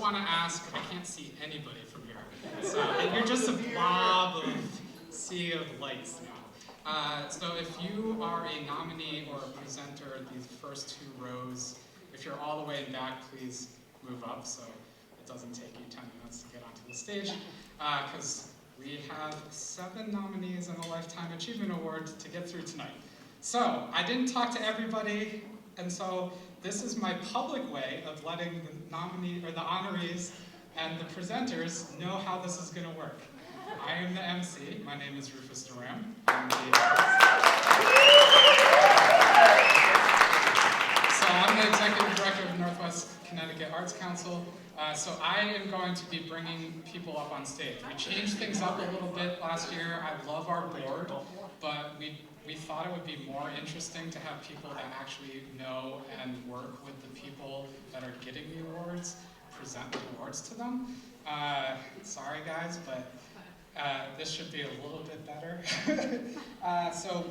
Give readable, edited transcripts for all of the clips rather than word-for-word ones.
want to ask, I can't see anybody from here. So, and you're just a blob of sea of lights now. So if you are a nominee or a presenter, these first two rows, if you're all the way in back, please move up so it doesn't take you 10 minutes to get onto the stage. Because we have 7 nominees and a Lifetime Achievement Award to get through tonight. So I didn't talk to everybody, and so this is my public way of letting the honorees and the presenters know how this is going to work. I am the MC. My name is Rufus Duran. I'm the Executive Director of Northwest Connecticut Arts Council. So I am going to be bringing people up on stage. We changed things up a little bit last year. I love our board, but we thought it would be more interesting to have people that actually know and work with the people that are getting the awards, present the awards to them. Sorry guys, but this should be a little bit better. So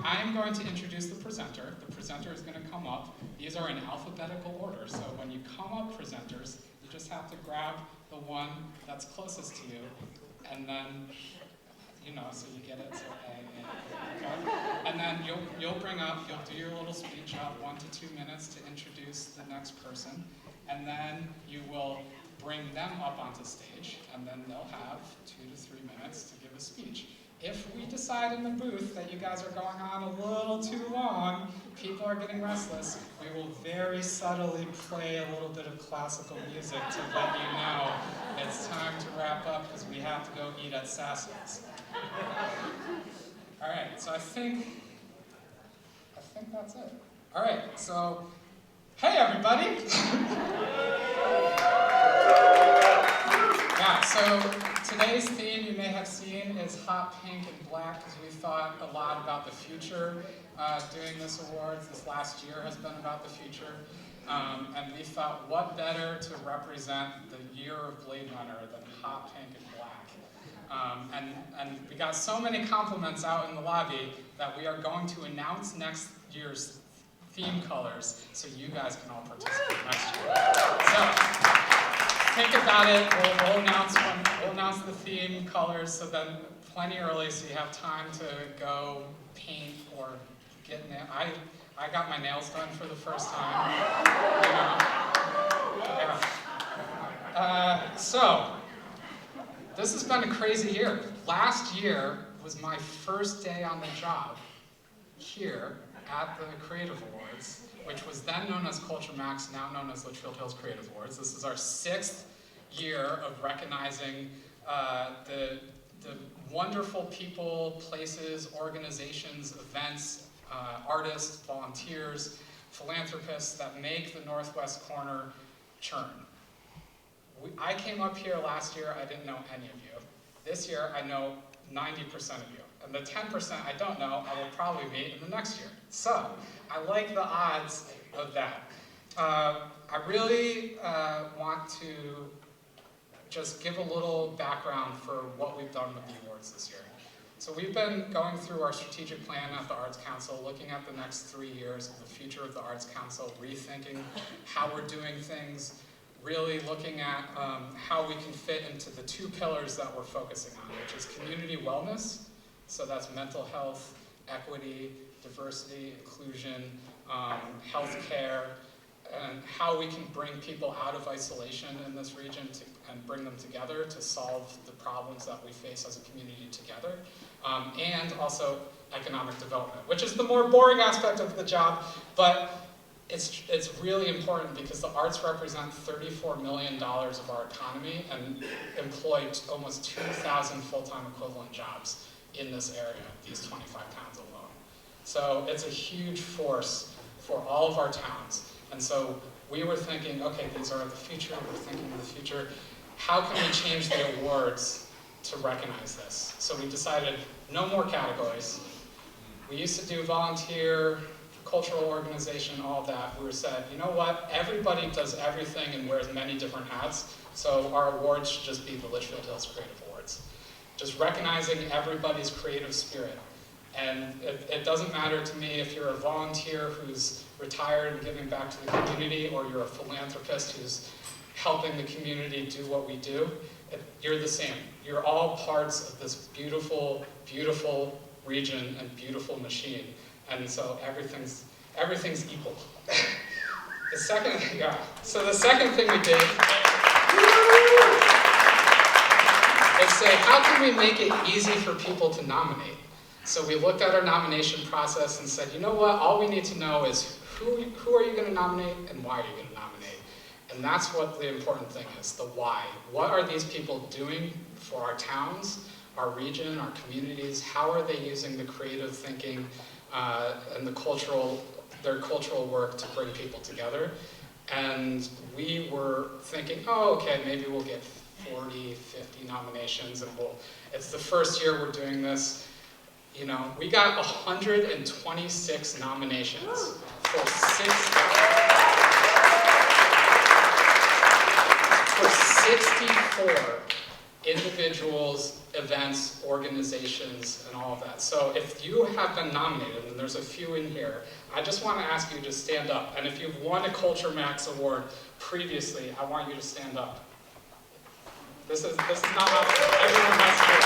I am going to introduce the presenter. The presenter is going to come up. These are in alphabetical order, so when you come up, presenters, you just have to grab the one that's closest to you, and then, so you get it, so A, okay? And then you'll do your little speech out 1 to 2 minutes to introduce the next person, and then you will bring them up onto stage, and then they'll have 2 to 3 minutes to give a speech. If we decide in the booth that you guys are going on a little too long, people are getting restless, we will very subtly play a little bit of classical music to let you know it's time to wrap up because we have to go eat at Sassoon's. All right, so I think that's it. All right, so hey everybody! Yeah, so today's theme you may have seen is hot pink and black because we thought a lot about the future doing this awards. This last year has been about the future. And we thought what better to represent the year of Blade Runner than hot pink and black. And we got so many compliments out in the lobby that we are going to announce next year's theme colors so you guys can all participate next year. So, think about it. We'll announce the theme colors so then plenty early so you have time to go paint or get I got my nails done for the first time. Yeah. So this has been a crazy year. Last year was my first day on the job here at the Creative Awards, which was then known as Culture Max, now known as Litchfield Hills Creative Awards. This is our 6th year of recognizing the wonderful people, places, organizations, events, artists, volunteers, philanthropists that make the Northwest Corner churn. I came up here last year, I didn't know any of you. This year, I know 90% of you. And the 10% I don't know, I will probably meet in the next year. So, I like the odds of that. I really want to just give a little background for what we've done with the awards this year. So we've been going through our strategic plan at the Arts Council, looking at the next 3 years of the future of the Arts Council, rethinking how we're doing things, really looking at how we can fit into the 2 pillars that we're focusing on, which is community wellness, so that's mental health, equity, diversity, inclusion, healthcare, and how we can bring people out of isolation in this region and bring them together to solve the problems that we face as a community together, and also economic development, which is the more boring aspect of the job, but it's really important because the arts represent $34 million of our economy and employ almost 2,000 full-time equivalent jobs in this area, these 25 towns alone. So it's a huge force for all of our towns. And so we were thinking, okay, these are the future, we're thinking of the future. How can we change the awards to recognize this? So we decided no more categories. We used to do volunteer, cultural organization, all that. We said, you know what, everybody does everything and wears many different hats, so our awards should just be the Litchfield Hills Creative Awards. Just recognizing everybody's creative spirit. And it doesn't matter to me if you're a volunteer who's retired and giving back to the community, or you're a philanthropist who's helping the community do what we do, you're the same. You're all parts of this beautiful, beautiful region and beautiful machine. And so everything's equal. The second thing we did is say, how can we make it easy for people to nominate? So we looked at our nomination process and said, you know what, all we need to know is who are you going to nominate and why are you going to nominate? And that's what the important thing is, the why. What are these people doing for our towns, our region, our communities? How are they using the creative thinking and their cultural work to bring people together? And we were thinking, oh, okay, maybe we'll get 40, 50 nominations, and it's the first year we're doing this. You know, we got 126 nominations for 64 individuals, events, organizations, and all of that. So if you have been nominated, and there's a few in here, I just want to ask you to stand up. And if you've won a Culture Max award previously, I want you to stand up. This is not optional. Everyone has to do it.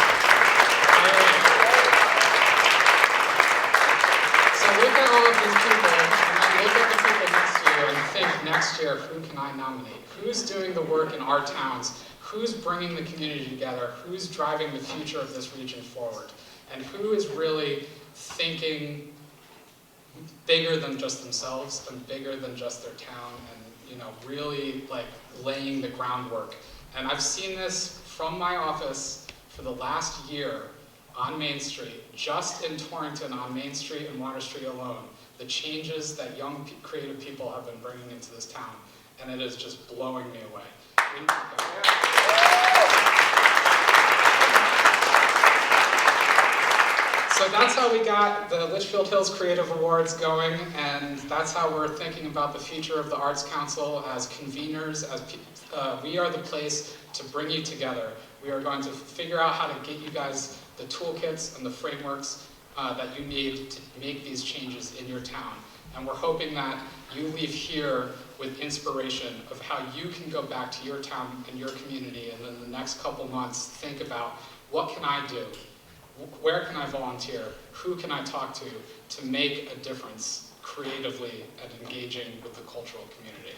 So look at all of these people, and then look at the people next to you, and think next year, who can I nominate? Who's doing the work in our towns? Who's bringing the community together? Who's driving the future of this region forward? And who is really thinking bigger than just themselves and bigger than just their town, and really like laying the groundwork. And I've seen this from my office for the last year on Main Street, just in Torrington on Main Street and Water Street alone, the changes that young creative people have been bringing into this town, and it is just blowing me away. So that's how we got the Litchfield Hills Creative Awards going, and that's how we're thinking about the future of the Arts Council as conveners. We are the place to bring you together. We are going to figure out how to get you guys the toolkits and the frameworks that you need to make these changes in your town. And we're hoping that you leave here with inspiration of how you can go back to your town and your community, and in the next couple months think about, what can I do? Where can I volunteer? Who can I talk to make a difference creatively and engaging with the cultural community?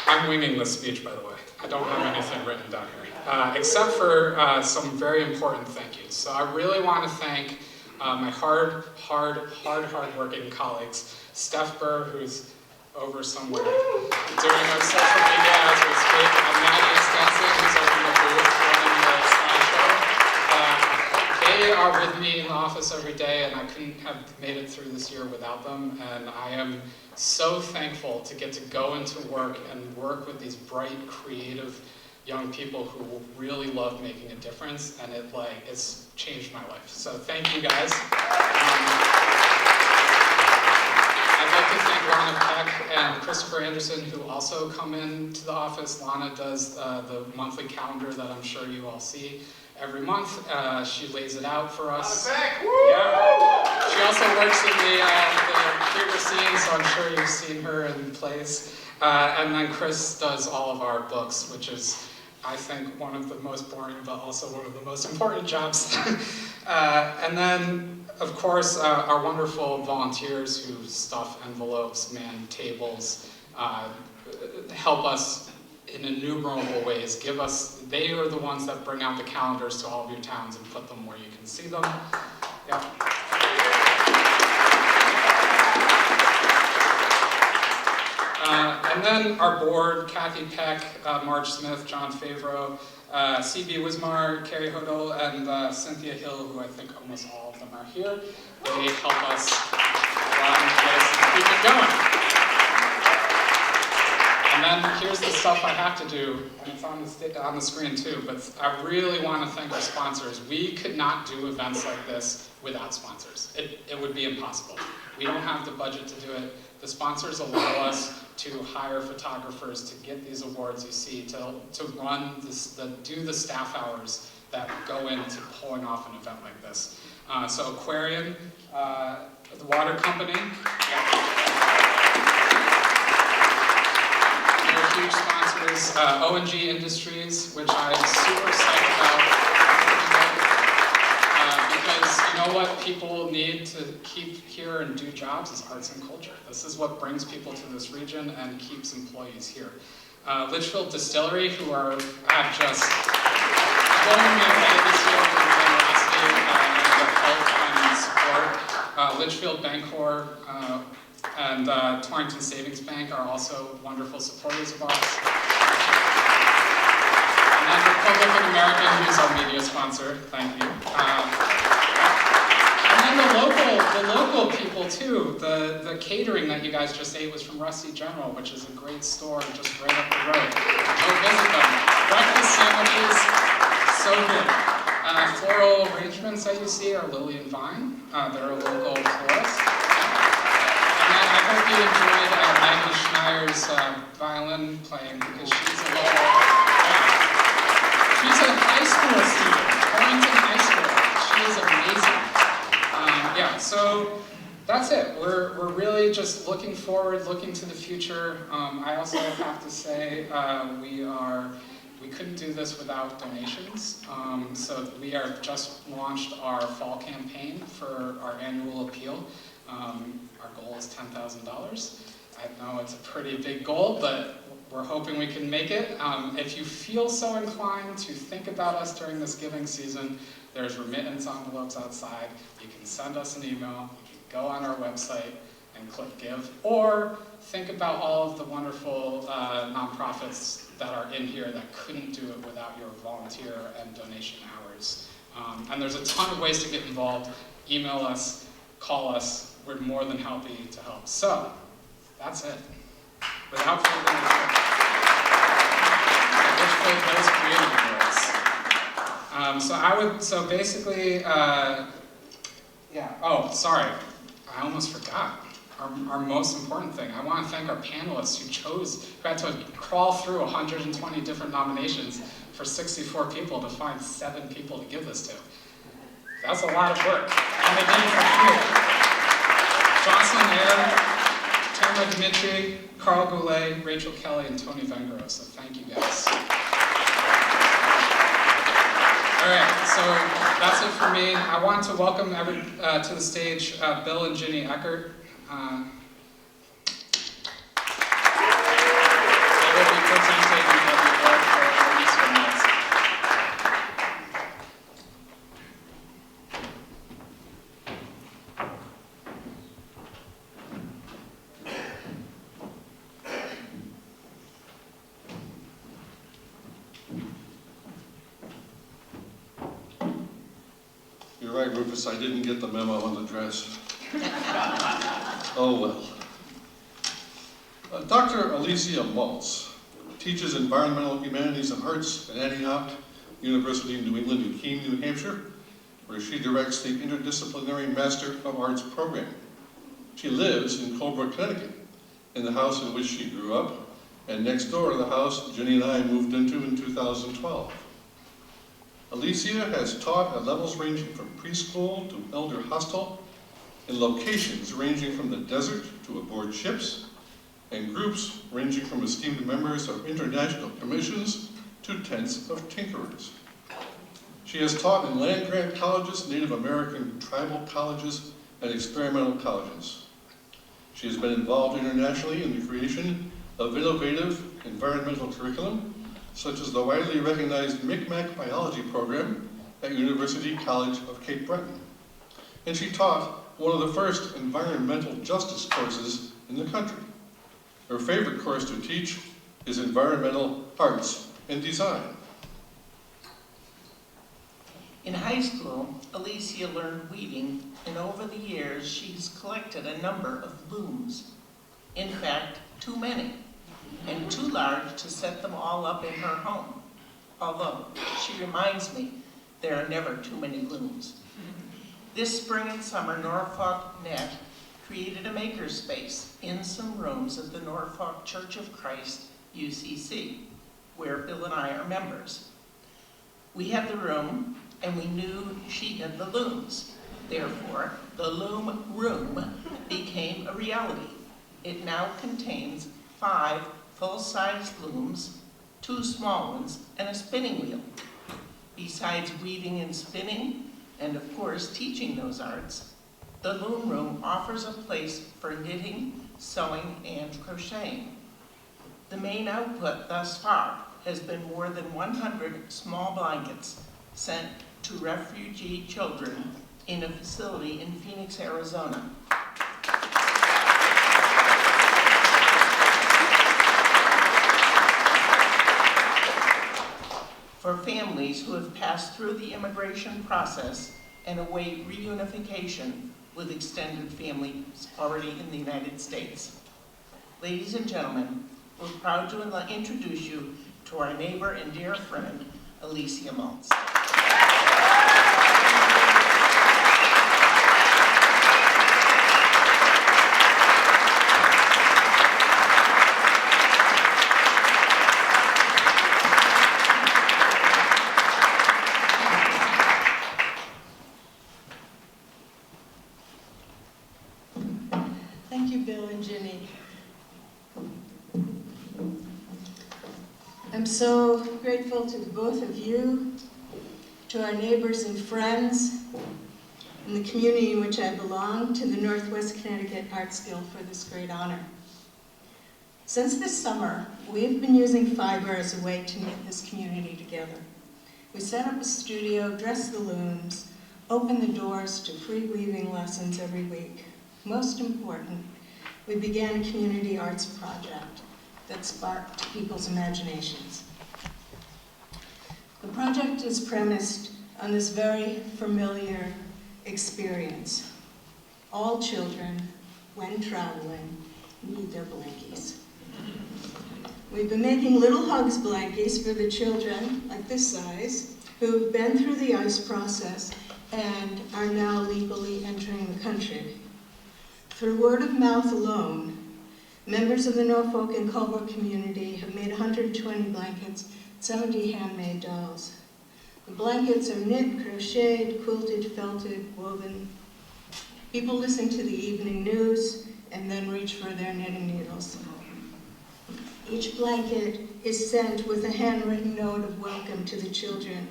I'm winging this speech, by the way. I don't have anything written down here, except for some very important thank yous. So I really want to thank my hard-working colleagues, Steph Burr, who's over somewhere doing our social media as we speak, and Maggie Stenson, who's over in the booth running the slideshow. They are with me in the office every day, and I couldn't have made it through this year without them, and I am so thankful to get to go into work and work with these bright, creative young people who really love making a difference, and it's changed my life. So thank you guys. I'd like to thank Lana Peck and Christopher Anderson, who also come into the office. Lana does the monthly calendar that I'm sure you all see every month. She lays it out for us. Lana Peck! Yeah. She also works in the theater scene, so I'm sure you've seen her in plays. And then Chris does all of our books, which is, I think, one of the most boring, but also one of the most important jobs. And then, of course, our wonderful volunteers who stuff envelopes, man tables, help us in innumerable ways. They are the ones that bring out the calendars to all of your towns and put them where you can see them. Yeah. And then our board, Kathy Peck, Marge Smith, John Favreau, C.B. Wismar, Carrie Hodel, and Cynthia Hill, who I think almost all of them are here. They help us run this and keep it going. And then here's the stuff I have to do, and it's on the screen too, but I really want to thank our sponsors. We could not do events like this without sponsors. It would be impossible. We don't have the budget to do it. The sponsors allow us to hire photographers to get these awards you see, to run this, do the staff hours that go into pulling off an event like this. So Aquarium, the water company, they're huge sponsors. O&G Industries, which I'm super psyched about. Because you know what people need to keep here and do jobs is arts and culture. This is what brings people to this region and keeps employees here. Litchfield Distillery, who have just blown me away this year with their generosity and their help and support. Litchfield Bancorp and Torrington Savings Bank are also wonderful supporters of us. And then Republican American, who's our media sponsor, thank you. And then the local people too. The catering that you guys just ate was from Rusty General, which is a great store just right up the road. Go visit them. Breakfast sandwiches, so good. Floral arrangements that you see are Lily and Vine. They're a local florist. And then I hope you enjoyed Maggie Schneier's violin playing because she's a local. She's a high school student, Torrington High School. She is amazing. Yeah, so that's it. We're really just looking forward, looking to the future. I also have to say we couldn't do this without donations. So we are just launched our fall campaign for our annual appeal. Our goal is $10,000. I know it's a pretty big goal, but we're hoping we can make it. If you feel so inclined to think about us during this giving season, there's remittance envelopes outside. You can send us an email, you can go on our website and click give, or think about all of the wonderful nonprofits that are in here that couldn't do it without your volunteer and donation hours. And there's a ton of ways to get involved. Email us, call us, we're more than happy to help. So, that's it. Without further ado, the Litchfield Hills Creative Awards. So basically, yeah, oh, sorry, I almost forgot. Our most important thing. I want to thank our panelists who had to crawl through 120 different nominations for 64 people to find 7 people to give this to. That's a lot of work. And they did it for free. Jocelyn Ayer, Tamara Dimitri, Carl Goulet, Rachel Kelly, and Tony Vengro. So thank you guys. All right, so that's it for me. I want to welcome to the stage Bill and Ginny Eckert. They will be presenting the award for Eastern Nights. You're right, Rufus, I didn't get the memo on the dress. Oh well. Dr. Alicia Maltz teaches environmental humanities and arts at Antioch University in New England in Keene, New Hampshire, where she directs the Interdisciplinary Master of Arts program. She lives in Colebrook, Connecticut, in the house in which she grew up, and next door to the house Ginny and I moved into in 2012. Alicia has taught at levels ranging from preschool to elder hostel, in locations ranging from the desert to aboard ships, and groups ranging from esteemed members of international commissions to tents of tinkerers. She has taught in land-grant colleges, Native American tribal colleges, and experimental colleges. She has been involved internationally in the creation of innovative environmental curriculum, such as the widely recognized Micmac biology program at University College of Cape Breton. And she taught one of the first environmental justice courses in the country. Her favorite course to teach is environmental arts and design. In high school, Alicia learned weaving, and over the years, she's collected a number of looms. In fact, too many, and too large to set them all up in her home. Although, she reminds me, there are never too many looms. This spring and summer, Norfolk Net created a makerspace in some rooms at the Norfolk Church of Christ, UCC, where Bill and I are members. We had the room, and we knew she had the looms. Therefore, the loom room became a reality. It now contains 5 full-size looms, 2 small ones, and a spinning wheel. Besides weaving and spinning, and of course teaching those arts, the loom room offers a place for knitting, sewing, and crocheting. The main output thus far has been more than 100 small blankets sent to refugee children in a facility in Phoenix, Arizona. For families who have passed through the immigration process and await reunification with extended families already in the United States. Ladies and gentlemen, we're proud to introduce you to our neighbor and dear friend, Alicia Maltz. Thank you, Bill and Ginny. I'm so grateful to the both of you, to our neighbors and friends, and the community in which I belong, to the Northwest Connecticut Arts Guild for this great honor. Since this summer, we've been using fiber as a way to knit this community together. We set up a studio, dressed the looms, opened the doors to free weaving lessons every week. Most important, we began a community arts project that sparked people's imaginations. The project is premised on this very familiar experience. All children, when traveling, need their blankies. We've been making little hugs blankies for the children, like this size, who've been through the ICE process and are now legally entering the country. Through word of mouth alone, members of the Norfolk and Colebrook community have made 120 blankets, 70 handmade dolls. The blankets are knit, crocheted, quilted, felted, woven. People listen to the evening news and then reach for their knitting needles. Each blanket is sent with a handwritten note of welcome to the children.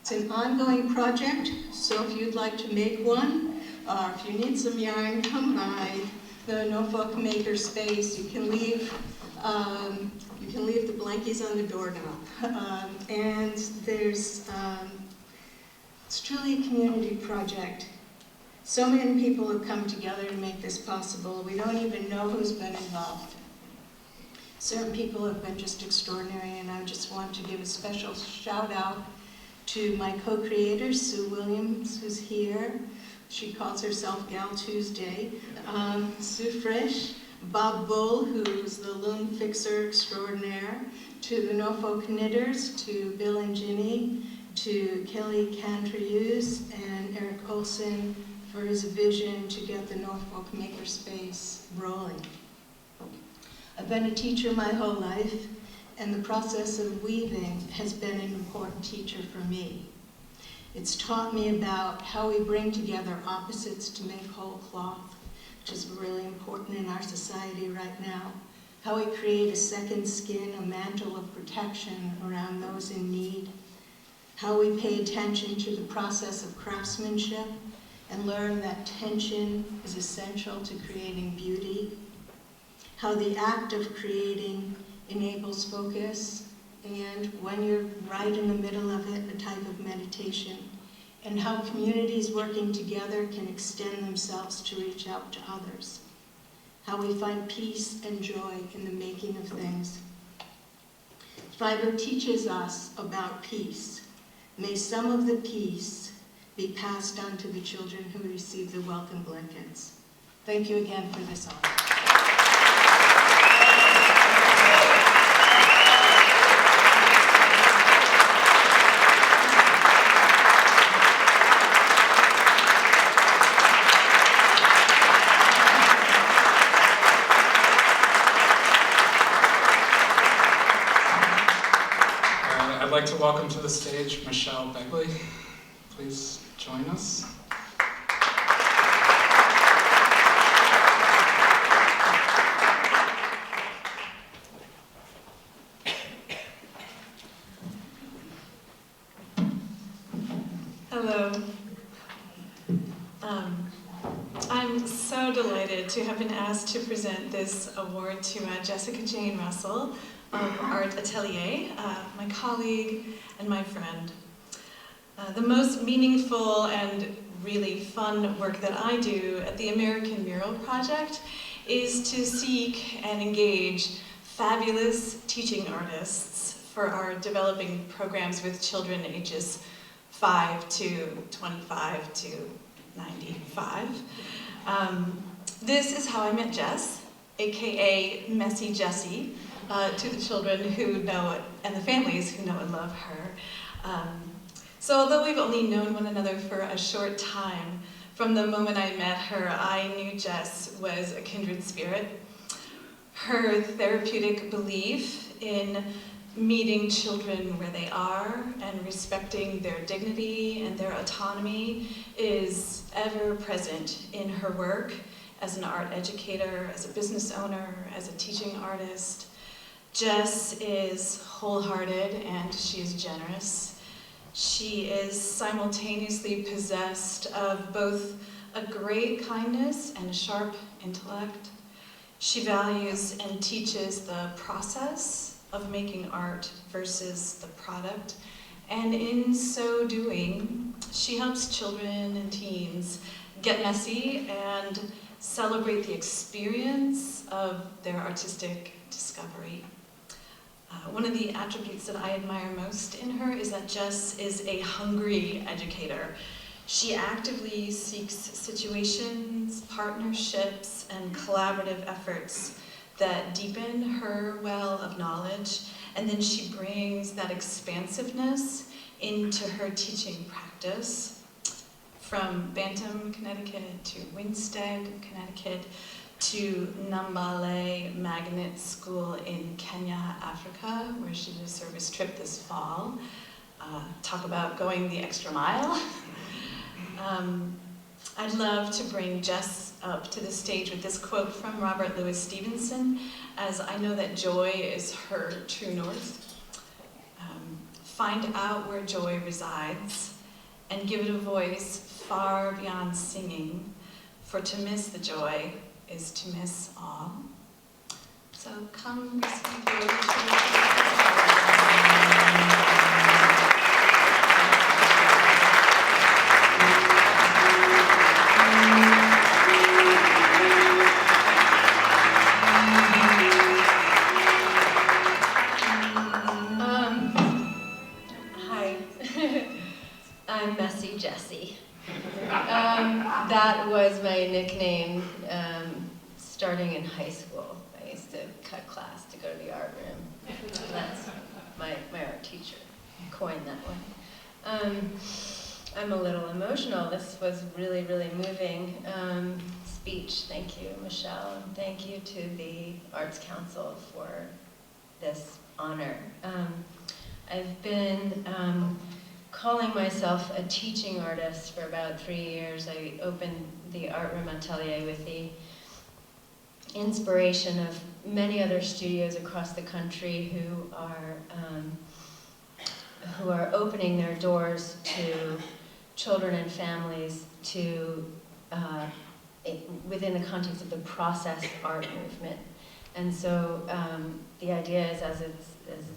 It's an ongoing project, so if you'd like to make one, or if you need some yarn, come by the Norfolk Maker Space. You can leave the blankies on the doorknob. And it's truly a community project. So many people have come together to make this possible. We don't even know who's been involved. Certain people have been just extraordinary, and I just want to give a special shout out to my co-creator, Sue Williams, who's here. She calls herself Gal Tuesday. Sue Frisch, Bob Bull, who's the loom fixer extraordinaire, to the Norfolk Knitters, to Bill and Ginny, to Kelly Cantrius and Eric Olson for his vision to get the Norfolk Makerspace rolling. I've been a teacher my whole life, and the process of weaving has been an important teacher for me. It's taught me about how we bring together opposites to make whole cloth, which is really important in our society right now. How we create a second skin, a mantle of protection around those in need. How we pay attention to the process of craftsmanship and learn that tension is essential to creating beauty. How the act of creating enables focus, and when you're right in the middle of it, a type of meditation, and how communities working together can extend themselves to reach out to others. How we find peace and joy in the making of things. Fiber teaches us about peace. May some of the peace be passed on to the children who receive the welcome blankets. Thank you again for this honor. I'd like to welcome to the stage Michelle please join us. Hello. I'm so delighted to have been asked to present this award to Jessica Jane Russell of Art Atelier, my colleague and my friend. The most meaningful and really fun work that I do at the American Mural Project is to seek and engage fabulous teaching artists for our developing programs with children ages 5 to 25 to 95. This is how I met Jess, aka Messy Jessie, to the children who know it and the families who know and love her. So although we've only known one another for a short time, from the moment I met her, I knew Jess was a kindred spirit. Her therapeutic belief in meeting children where they are and respecting their dignity and their autonomy is ever present in her work as an art educator, as a business owner, as a teaching artist. Jess is wholehearted and she is generous. She is simultaneously possessed of both a great kindness and a sharp intellect. She values and teaches the process of making art versus the product. And in so doing, she helps children and teens get messy and celebrate the experience of their artistic discovery. One of the attributes that I admire most in her is that Jess is a hungry educator. She actively seeks situations, partnerships, and collaborative efforts that deepen her well of knowledge, and then she brings that expansiveness into her teaching practice. From Bantam, Connecticut to Winstead, Connecticut to Nambale Magnet School in Kenya, Africa, where she did a service trip this fall. Talk about going the extra mile. I'd love to bring Jess up to the stage with this quote from Robert Louis Stevenson, as I know that joy is her true north. Find out where joy resides and give it a voice far beyond singing, for to miss the joy is to miss all. So come listen to I'm Messy Jessie. That was my nickname starting in high school. I used to cut class to go to the art room. That's my art teacher coined that one. I'm a little emotional. This was really, really moving speech. Thank you, Michelle, and thank you to the Arts Council for this honor. I've been calling myself a teaching artist for about 3 years. I opened the Art Room Atelier with the inspiration of many other studios across the country who are opening their doors to children and families to within the context of the process art movement. And so the idea is, as it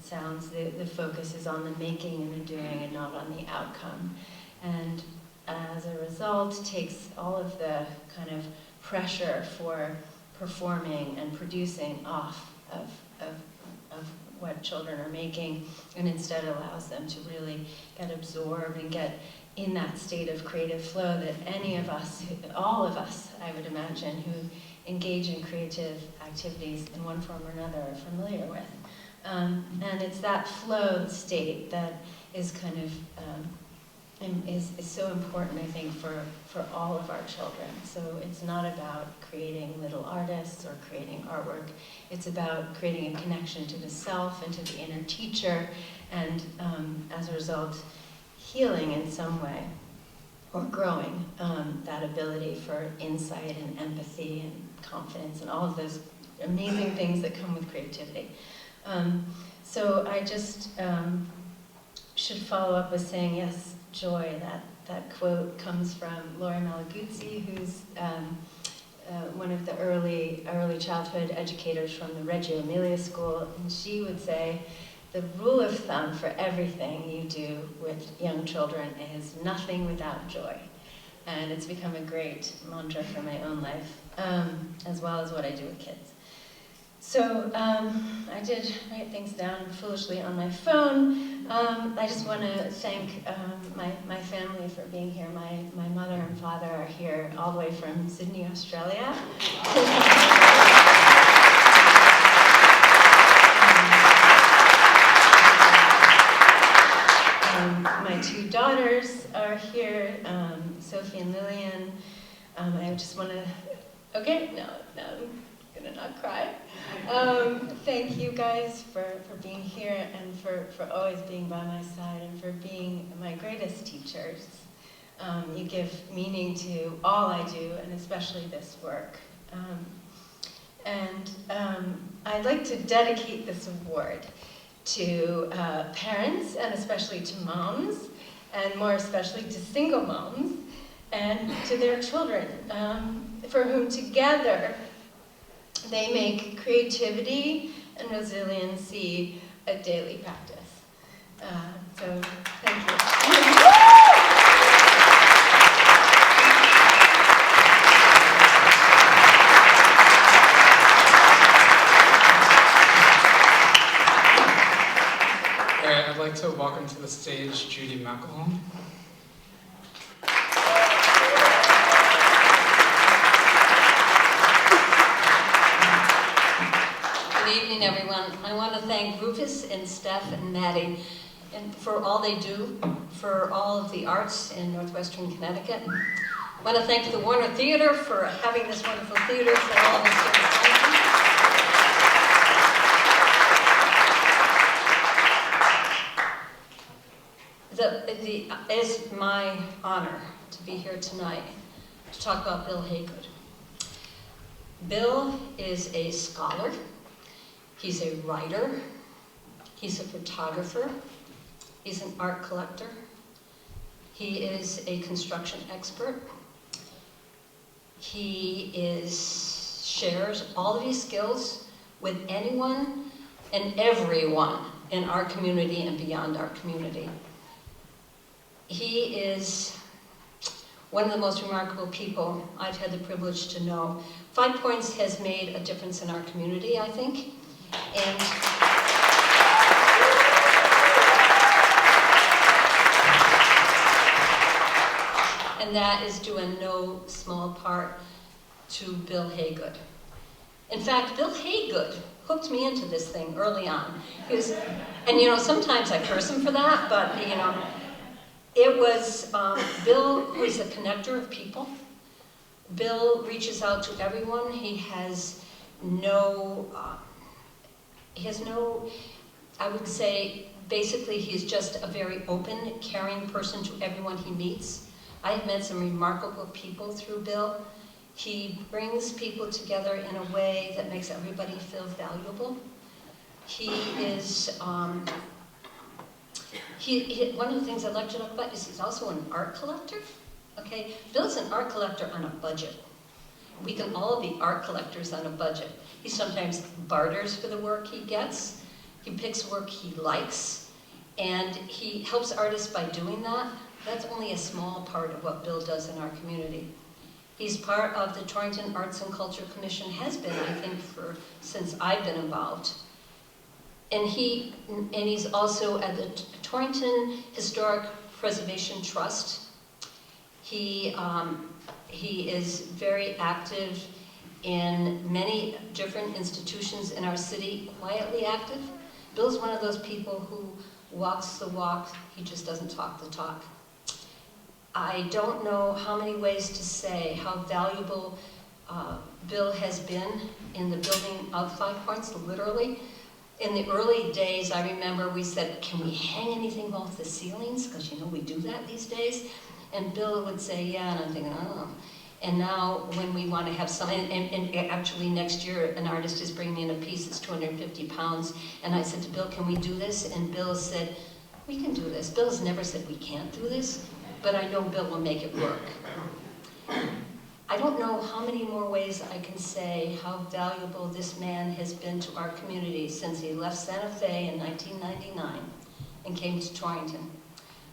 sounds, the focus is on the making and the doing and not on the outcome. And as a result, takes all of the kind of pressure for performing and producing off of what children are making, and instead allows them to really get absorbed and get in that state of creative flow that any of us, all of us, I would imagine, who engage in creative activities in one form or another are familiar with. And it's that flow state that is kind of is so important, I think, for all of our children. So it's not about creating little artists or creating artwork. It's about creating a connection to the self and to the inner teacher, and as a result, healing in some way. or growing that ability for insight and empathy and confidence and all of those amazing things that come with creativity. So I just should follow up with saying, yes, joy. That quote comes from Lori Malaguzzi, who's one of the early childhood educators from the Reggio Emilia School, and she would say, the rule of thumb for everything you do with young children is nothing without joy. And it's become a great mantra for my own life, as well as what I do with kids. So I did write things down foolishly on my phone. I just want to thank my family for being here. My mother and father are here all the way from Sydney, Australia. My two daughters are here, Sophie and Lillian. I just want to, okay, no, I'm gonna not cry. Thank you guys for being here and for always being by my side and for being my greatest teachers. You give meaning to all I do, and especially this work. I'd like to dedicate this award to parents, and especially to moms, and more especially to single moms, and to their children, for whom together they make creativity and resiliency a daily practice. So, thank you. I'd like to welcome to the stage Judy McElhone. Good evening, everyone. I want to thank Rufus and Steph and Maddie for all they do for all of the arts in Northwestern Connecticut. I want to thank the Warner Theater for having this wonderful theater for all of us. It's my honor to be here tonight to talk about Bill Haygood. Bill is a scholar, he's a writer, he's a photographer, he's an art collector, he is a construction expert, he shares all of his skills with anyone and everyone in our community and beyond our community. He is one of the most remarkable people I've had the privilege to know. 5 Points has made a difference in our community, I think. And that is due in no small part to Bill Haygood. In fact, Bill Haygood hooked me into this thing early on. And sometimes I curse him for that, but it was Bill who is a connector of people. Bill reaches out to everyone. He has no, I would say, basically he's just a very open, caring person to everyone he meets. I have met some remarkable people through Bill. He brings people together in a way that makes everybody feel valuable. He is, one of the things I'd like to talk about is he's also an art collector. Okay, Bill's an art collector on a budget. We can all be art collectors on a budget. He sometimes barters for the work he gets. He picks work he likes, and he helps artists by doing that. That's only a small part of what Bill does in our community. He's part of the Torrington Arts and Culture Commission, has been, I think, since I've been involved. And he's also at the Torrington Historic Preservation Trust. He is very active in many different institutions in our city, quietly active. Bill's one of those people who walks the walk, he just doesn't talk the talk. I don't know how many ways to say how valuable Bill has been in the building of 5 Points, literally. In the early days, I remember we said, can we hang anything off the ceilings? Because we do that these days. And Bill would say, yeah, and I'm thinking, oh. And now when we want to have some, and actually next year an artist is bringing in a piece that's 250 pounds, and I said to Bill, can we do this? And Bill said, we can do this. Bill's never said we can't do this, but I know Bill will make it work. I don't know how many more ways I can say how valuable this man has been to our community since he left Santa Fe in 1999 and came to Torrington.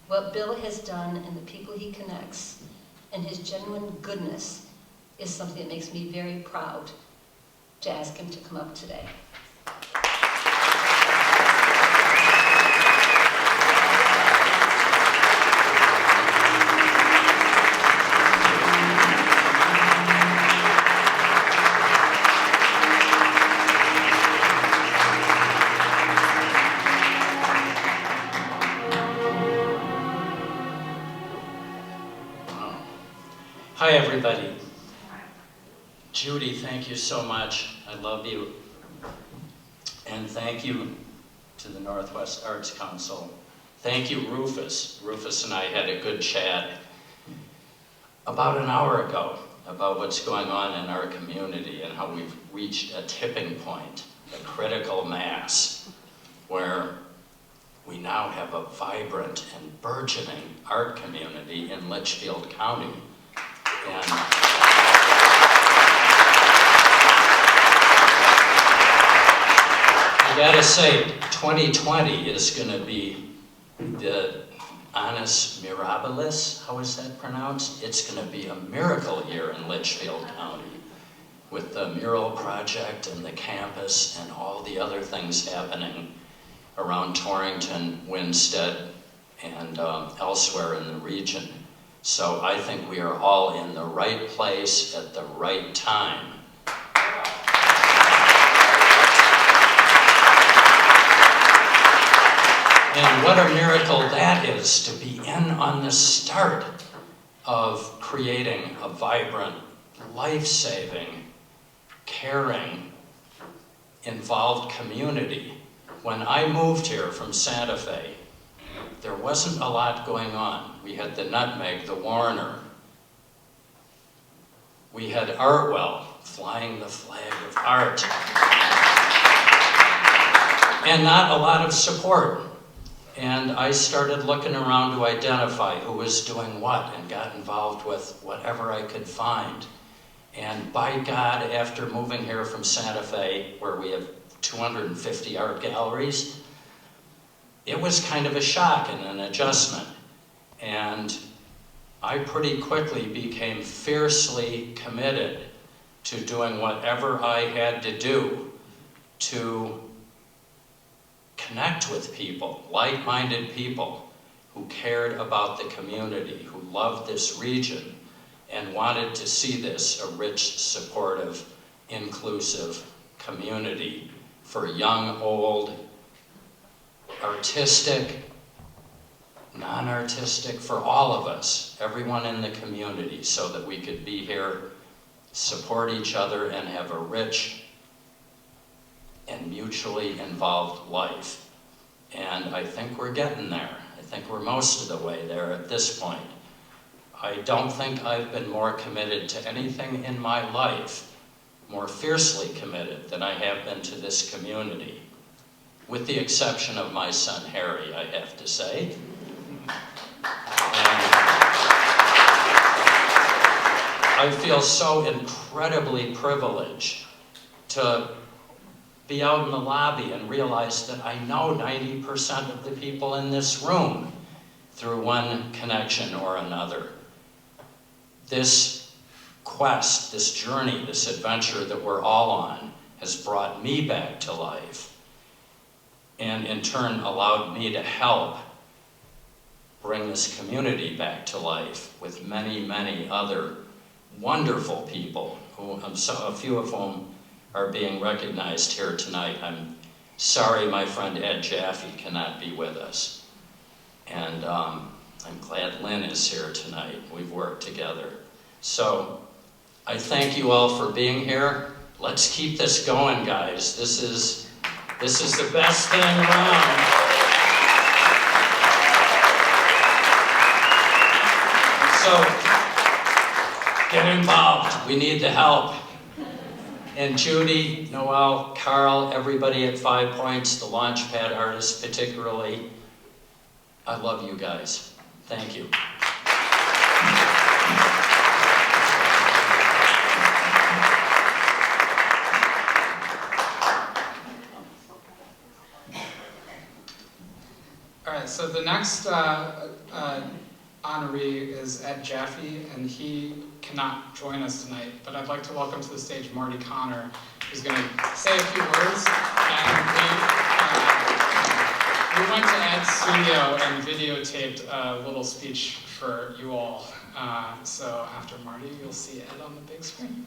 What Bill has done and the people he connects and his genuine goodness is something that makes me very proud to ask him to come up today. Hi, everybody. Judy, thank you so much. I love you. And thank you to the Northwest Arts Council. Thank you, Rufus. Rufus and I had a good chat about an hour ago about what's going on in our community and how we've reached a tipping point, a critical mass, where we now have a vibrant and burgeoning art community in Litchfield County. And I gotta say, 2020 is gonna be the annus mirabilis, how is that pronounced? It's gonna be a miracle year in Litchfield County with the mural project and the campus and all the other things happening around Torrington, Winstead, and elsewhere in the region. So I think we are all in the right place at the right time. And what a miracle that is, to be in on the start of creating a vibrant, life-saving, caring, involved community. When I moved here from Santa Fe, there wasn't a lot going on. We had the Nutmeg, the Warner. We had Artwell flying the flag of art. And not a lot of support. And I started looking around to identify who was doing what and got involved with whatever I could find. And by God, after moving here from Santa Fe, where we have 250 art galleries, it was kind of a shock and an adjustment. And I pretty quickly became fiercely committed to doing whatever I had to do to connect with people, like-minded people who cared about the community, who loved this region, and wanted to see this a rich, supportive, inclusive community for young, old, artistic, non-artistic, for all of us, everyone in the community, so that we could be here, support each other, and have a rich and mutually involved life. And I think we're getting there. I think we're most of the way there at this point. I don't think I've been more committed to anything in my life, more fiercely committed than I have been to this community. With the exception of my son Harry, I have to say. And I feel so incredibly privileged to be out in the lobby and realize that I know 90% of the people in this room through one connection or another. This quest, this journey, this adventure that we're all on has brought me back to life, and in turn allowed me to help bring this community back to life with many, many other wonderful people, who a few of whom are being recognized here tonight. I'm sorry my friend Ed Jaffe cannot be with us. And I'm glad Lynn is here tonight. We've worked together. So I thank you all for being here. Let's keep this going, guys. This is the best thing around. So, get involved. We need the help. And Judy, Noel, Carl, everybody at 5 Points, the Launchpad artists particularly, I love you guys. Thank you. All right, so the next honoree is Ed Jaffe, and he cannot join us tonight, but I'd like to welcome to the stage Marty Connor, who's going to say a few words. And we went to Ed's studio and videotaped a little speech for you all. So after Marty, you'll see Ed on the big screen.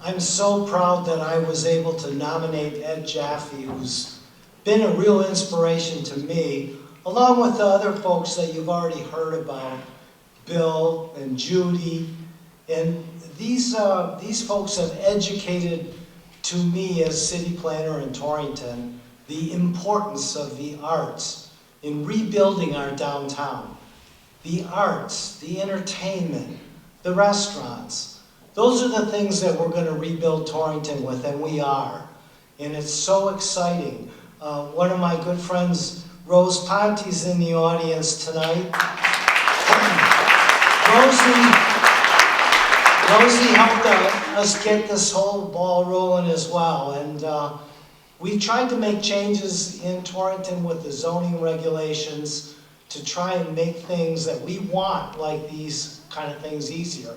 I'm so proud that I was able to nominate Ed Jaffe, who's been a real inspiration to me, along with the other folks that you've already heard about, Bill and Judy. And these folks have educated to me as city planner in Torrington the importance of the arts in rebuilding our downtown. The arts, the entertainment, the restaurants. Those are the things that we're going to rebuild Torrington with, and we are. And it's so exciting. One of my good friends, Rose Ponte's in the audience tonight. Rosie helped us get this whole ball rolling as well. And we tried to make changes in Torrington with the zoning regulations to try and make things that we want, like these kind of things, easier.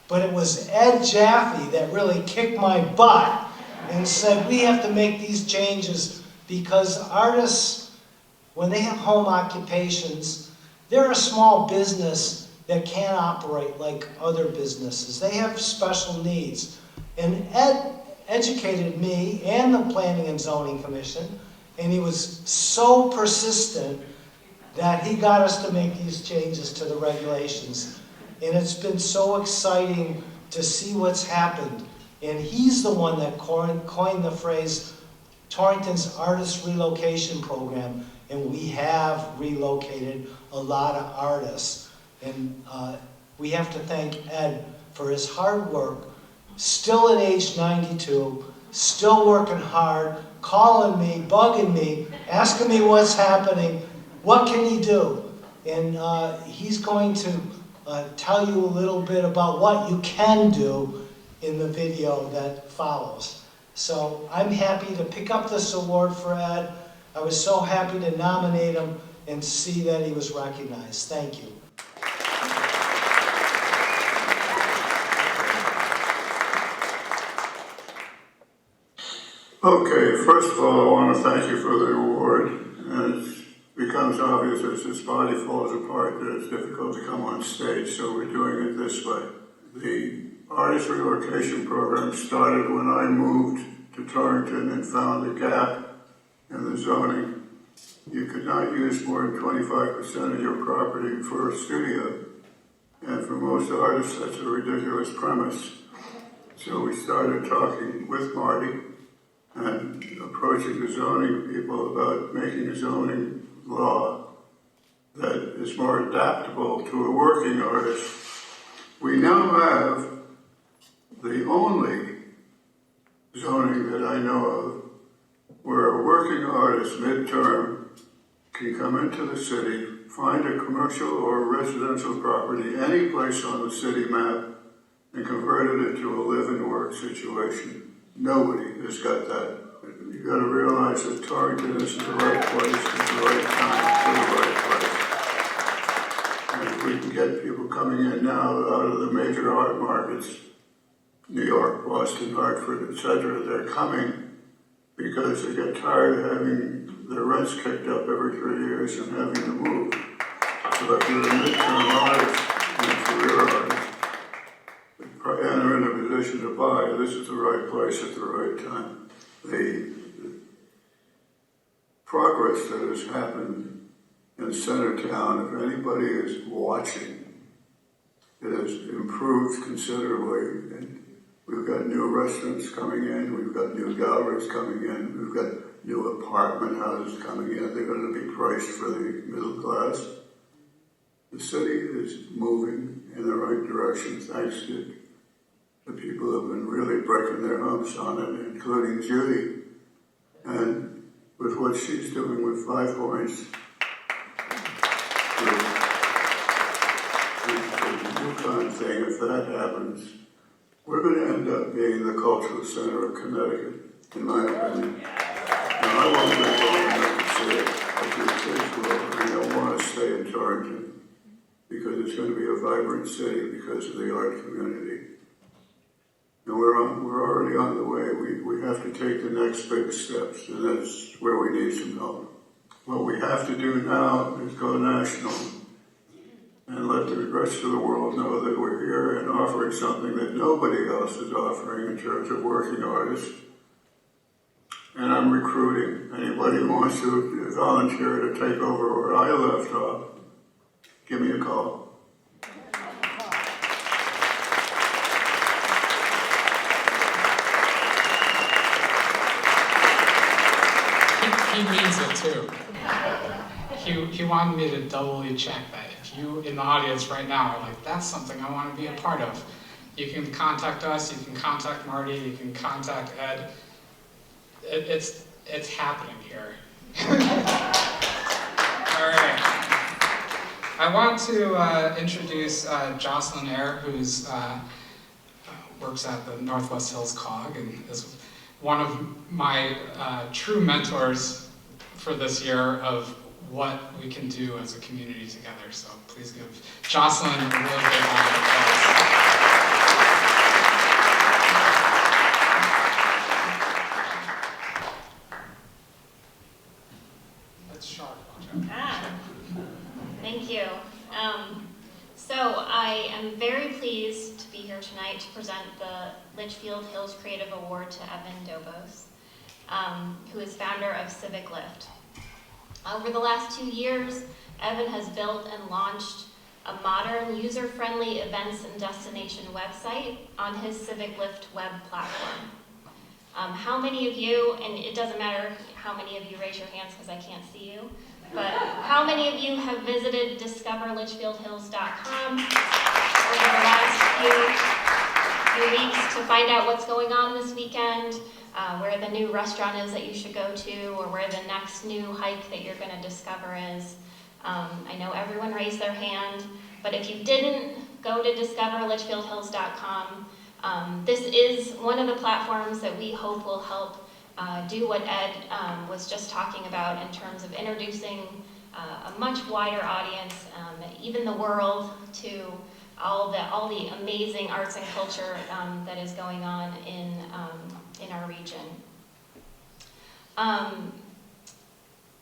But it was Ed Jaffe that really kicked my butt and said, we have to make these changes because artists, when they have home occupations, they're a small business that can't operate like other businesses. They have special needs. And Ed educated me and the Planning and Zoning Commission, and he was so persistent that he got us to make these changes to the regulations. And it's been so exciting to see what's happened. And he's the one that coined the phrase Torrington's Artist Relocation Program. And we have relocated a lot of artists. And we have to thank Ed for his hard work, still at age 92, still working hard, calling me, bugging me, asking me what's happening, what can he do? And he's going to tell you a little bit about what you can do in the video that follows. So I'm happy to pick up this award for Ed. I was so happy to nominate him and see that he was recognized. Thank you. Okay, first of all, I want to thank you for the award. And it becomes obvious as this body falls apart that it's difficult to come on stage, so we're doing it this way. The Artist Relocation Program started when I moved to Torrington and found a gap in the zoning. You could not use more than 25% of your property for a studio. And for most artists, that's a ridiculous premise. So we started talking with Marty and approaching the zoning people about making a zoning law that is more adaptable to a working artist. We now have the only zoning that I know of where a working artist midterm can come into the city, find a commercial or residential property any place on the city map and convert it into a live and work situation. Nobody has got that. You've got to realize that Torrington isn't the right place at the right time for the right place. And if we can get people coming in now out of the major art markets, New York, Boston, Hartford, etc., they're coming because they get tired of having their rents kicked up every 3 years and having to move. So if you're a midterm artist and a career artist, and are in a position to buy, this is the right place at the right time. The progress that has happened in Centertown, if anybody is watching, it has improved considerably. And we've got new restaurants coming in, we've got new galleries coming in, we've got new apartment houses coming in. They're going to be priced for the middle class. city is moving in the right direction thanks to the people who have been really breaking their humps on it, including Judy. And with what she's doing with 5 Points, the Yukon thing, if that happens, we're going to end up being the cultural center of Connecticut, in my opinion. Now, I won't live long enough to see it, but the kids will, and they'll want to stay in Torrington because it's going to be a vibrant city because of the art community. And we're already on the way. We have to take the next big steps, and that's where we need some help. What we have to do now is go national and let the rest of the world know that we're here and offering something that nobody else is offering in terms of working artists. And I'm recruiting. Anybody who wants to volunteer to take over where I left off, give me a call. He means it too. He wanted me to doubly check that. If you in the audience right now are like, that's something I want to be a part of, you can contact us, you can contact Marty, you can contact Ed. It's happening here. All right. I want to introduce Jocelyn Eyre, who's works at the Northwest Hills COG and is one of my true mentors for this year of what we can do as a community together. So please give Jocelyn a really big round of applause. That's sharp. Thank you. So I am very pleased to be here tonight to present the Litchfield Hills Creative Award to Evan Dobos, who is founder of Civic Lift. Over the last 2 years, Evan has built and launched a modern, user-friendly events and destination website on his Civic Lift web platform. How many of you, and it doesn't matter how many of you raise your hands because I can't see you, but how many of you have visited discoverlitchfieldhills.com over the last few weeks to find out what's going on this weekend, where the new restaurant is that you should go to, or where the next new hike that you're going to discover is? I know everyone raised their hand, but if you didn't go to discoverlitchfieldhills.com, this is one of the platforms that we hope will help do what Ed was just talking about in terms of introducing a much wider audience, even the world, to all the amazing arts and culture that is going on in our region.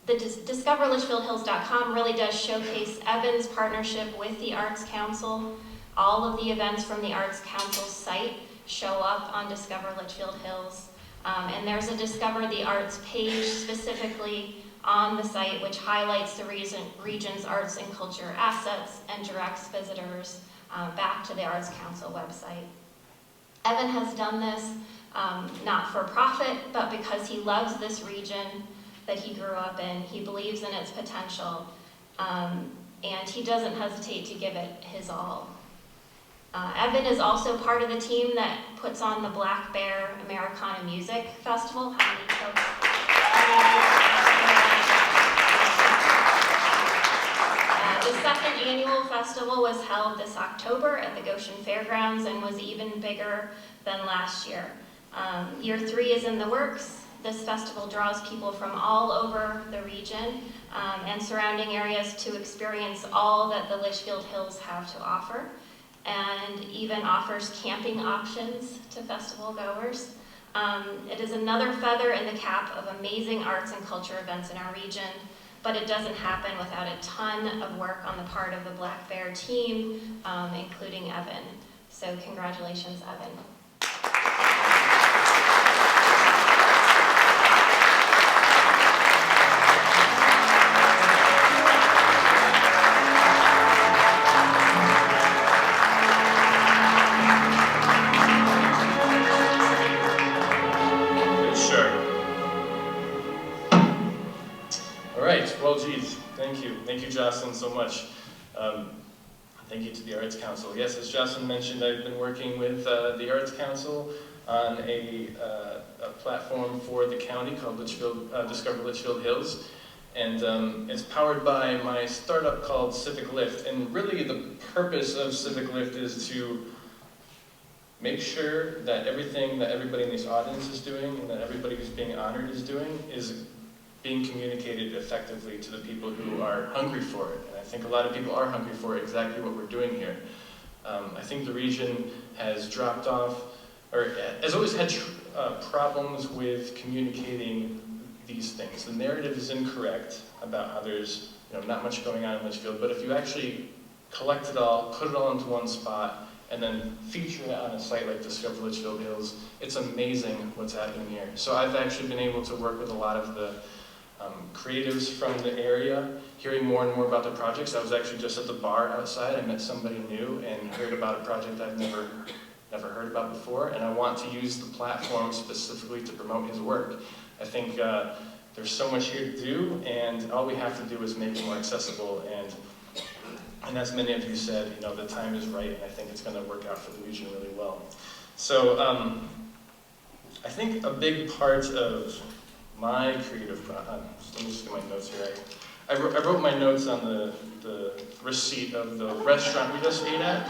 The DiscoverLitchfieldHills.com really does showcase Evan's partnership with the Arts Council. All of the events from the Arts Council's site show up on Discover Litchfield Hills. And there's a Discover the Arts page specifically on the site which highlights the region's arts and culture assets and directs visitors back to the Arts Council website. Evan has done this not for profit, but because he loves this region that he grew up in. He believes in its potential, and he doesn't hesitate to give it his all. Evan is also part of the team that puts on the Black Bear Americana Music Festival. How many folks? The second annual festival was held this October at the Goshen Fairgrounds and was even bigger than last year. Year 3 is in the works. This festival draws people from all over the region and surrounding areas to experience all that the Litchfield Hills have to offer, and even offers camping options to festival goers. It is another feather in the cap of amazing arts and culture events in our region, but it doesn't happen without a ton of work on the part of the Black Bear team, including Evan. So congratulations, Evan. Well, geez, thank you. Thank you, Jocelyn, so much. thank you to the Arts Council. Yes, as Jocelyn mentioned, I've been working with the Arts Council on a platform for the county called Discover Litchfield Hills. And it's powered by my startup called Civic Lift. And really the purpose of Civic Lift is to make sure that everything that everybody in this audience is doing and that everybody who's being honored is doing is being communicated effectively to the people who are hungry for it. And I think a lot of people are hungry for exactly what we're doing here. I think the region has dropped off, or has always had problems with communicating these things. The narrative is incorrect about how there's not much going on in Litchfield, but if you actually collect it all, put it all into one spot, and then feature it on a site like Discover Litchfield Hills, it's amazing what's happening here. So I've actually been able to work with a lot of the creatives from the area, hearing more and more about the projects. I was actually just at the bar outside. I met somebody new and heard about a project I've never heard about before, and I want to use the platform specifically to promote his work. I think there's so much here to do, and all we have to do is make it more accessible. And as many of you said, the time is right, and I think it's going to work out for the region really well. So I think a big part of my creative process, let me just get my notes here. I wrote my notes on the receipt of the restaurant we just ate at,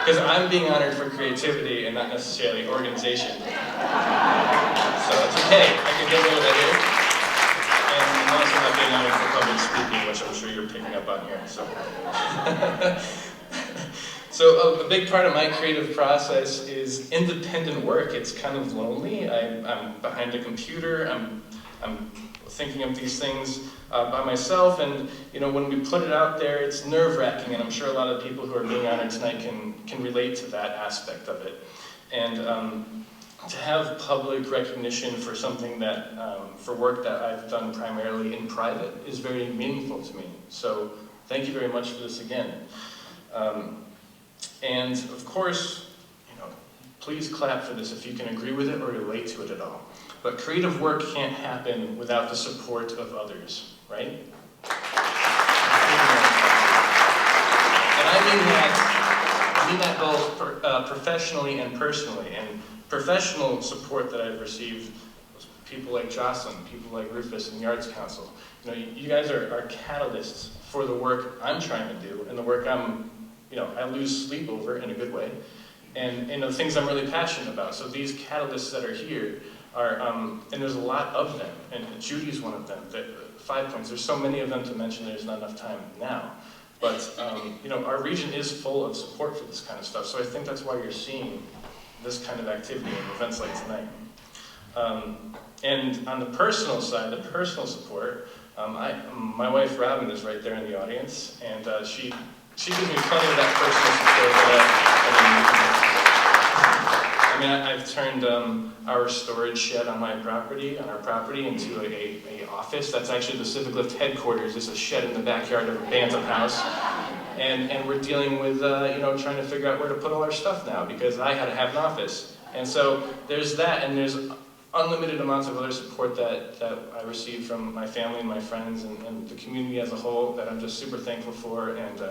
because I'm being honored for creativity and not necessarily organization. So it's okay, I can get away with that here. And I'm also not being honored for public speaking, which I'm sure you're picking up on here. So a big part of my creative process is independent work. It's kind of lonely. I'm behind a computer. I'm thinking of these things by myself, and when we put it out there, it's nerve-wracking, and I'm sure a lot of people who are being honored tonight can relate to that aspect of it. And to have public recognition for something that, for work that I've done primarily in private, is very meaningful to me. So thank you very much for this again. And of course, please clap for this if you can agree with it or relate to it at all. But creative work can't happen without the support of others, right? And I mean that both professionally and personally. And professional support that I've received was people like Jocelyn, people like Rufus and the Arts Council. You guys are catalysts for the work I'm trying to do and the work I lose sleep over in a good way, and the things I'm really passionate about. So these catalysts that are here are, and there's a lot of them, and Judy's one of them. 5 points. There's so many of them to mention. There's not enough time now, but our region is full of support for this kind of stuff. So I think that's why you're seeing this kind of activity and events like tonight. And on the personal side, the personal support, my wife Robin is right there in the audience, and she gives me plenty of that personal support. I've turned our storage shed on our property into a office. That's actually the Civic Lift headquarters. It's a shed in the backyard of a Bantam house. And we're dealing with, trying to figure out where to put all our stuff now, because I had to have an office. And so there's that, and there's unlimited amounts of other support that I received from my family and my friends and the community as a whole that I'm just super thankful for. And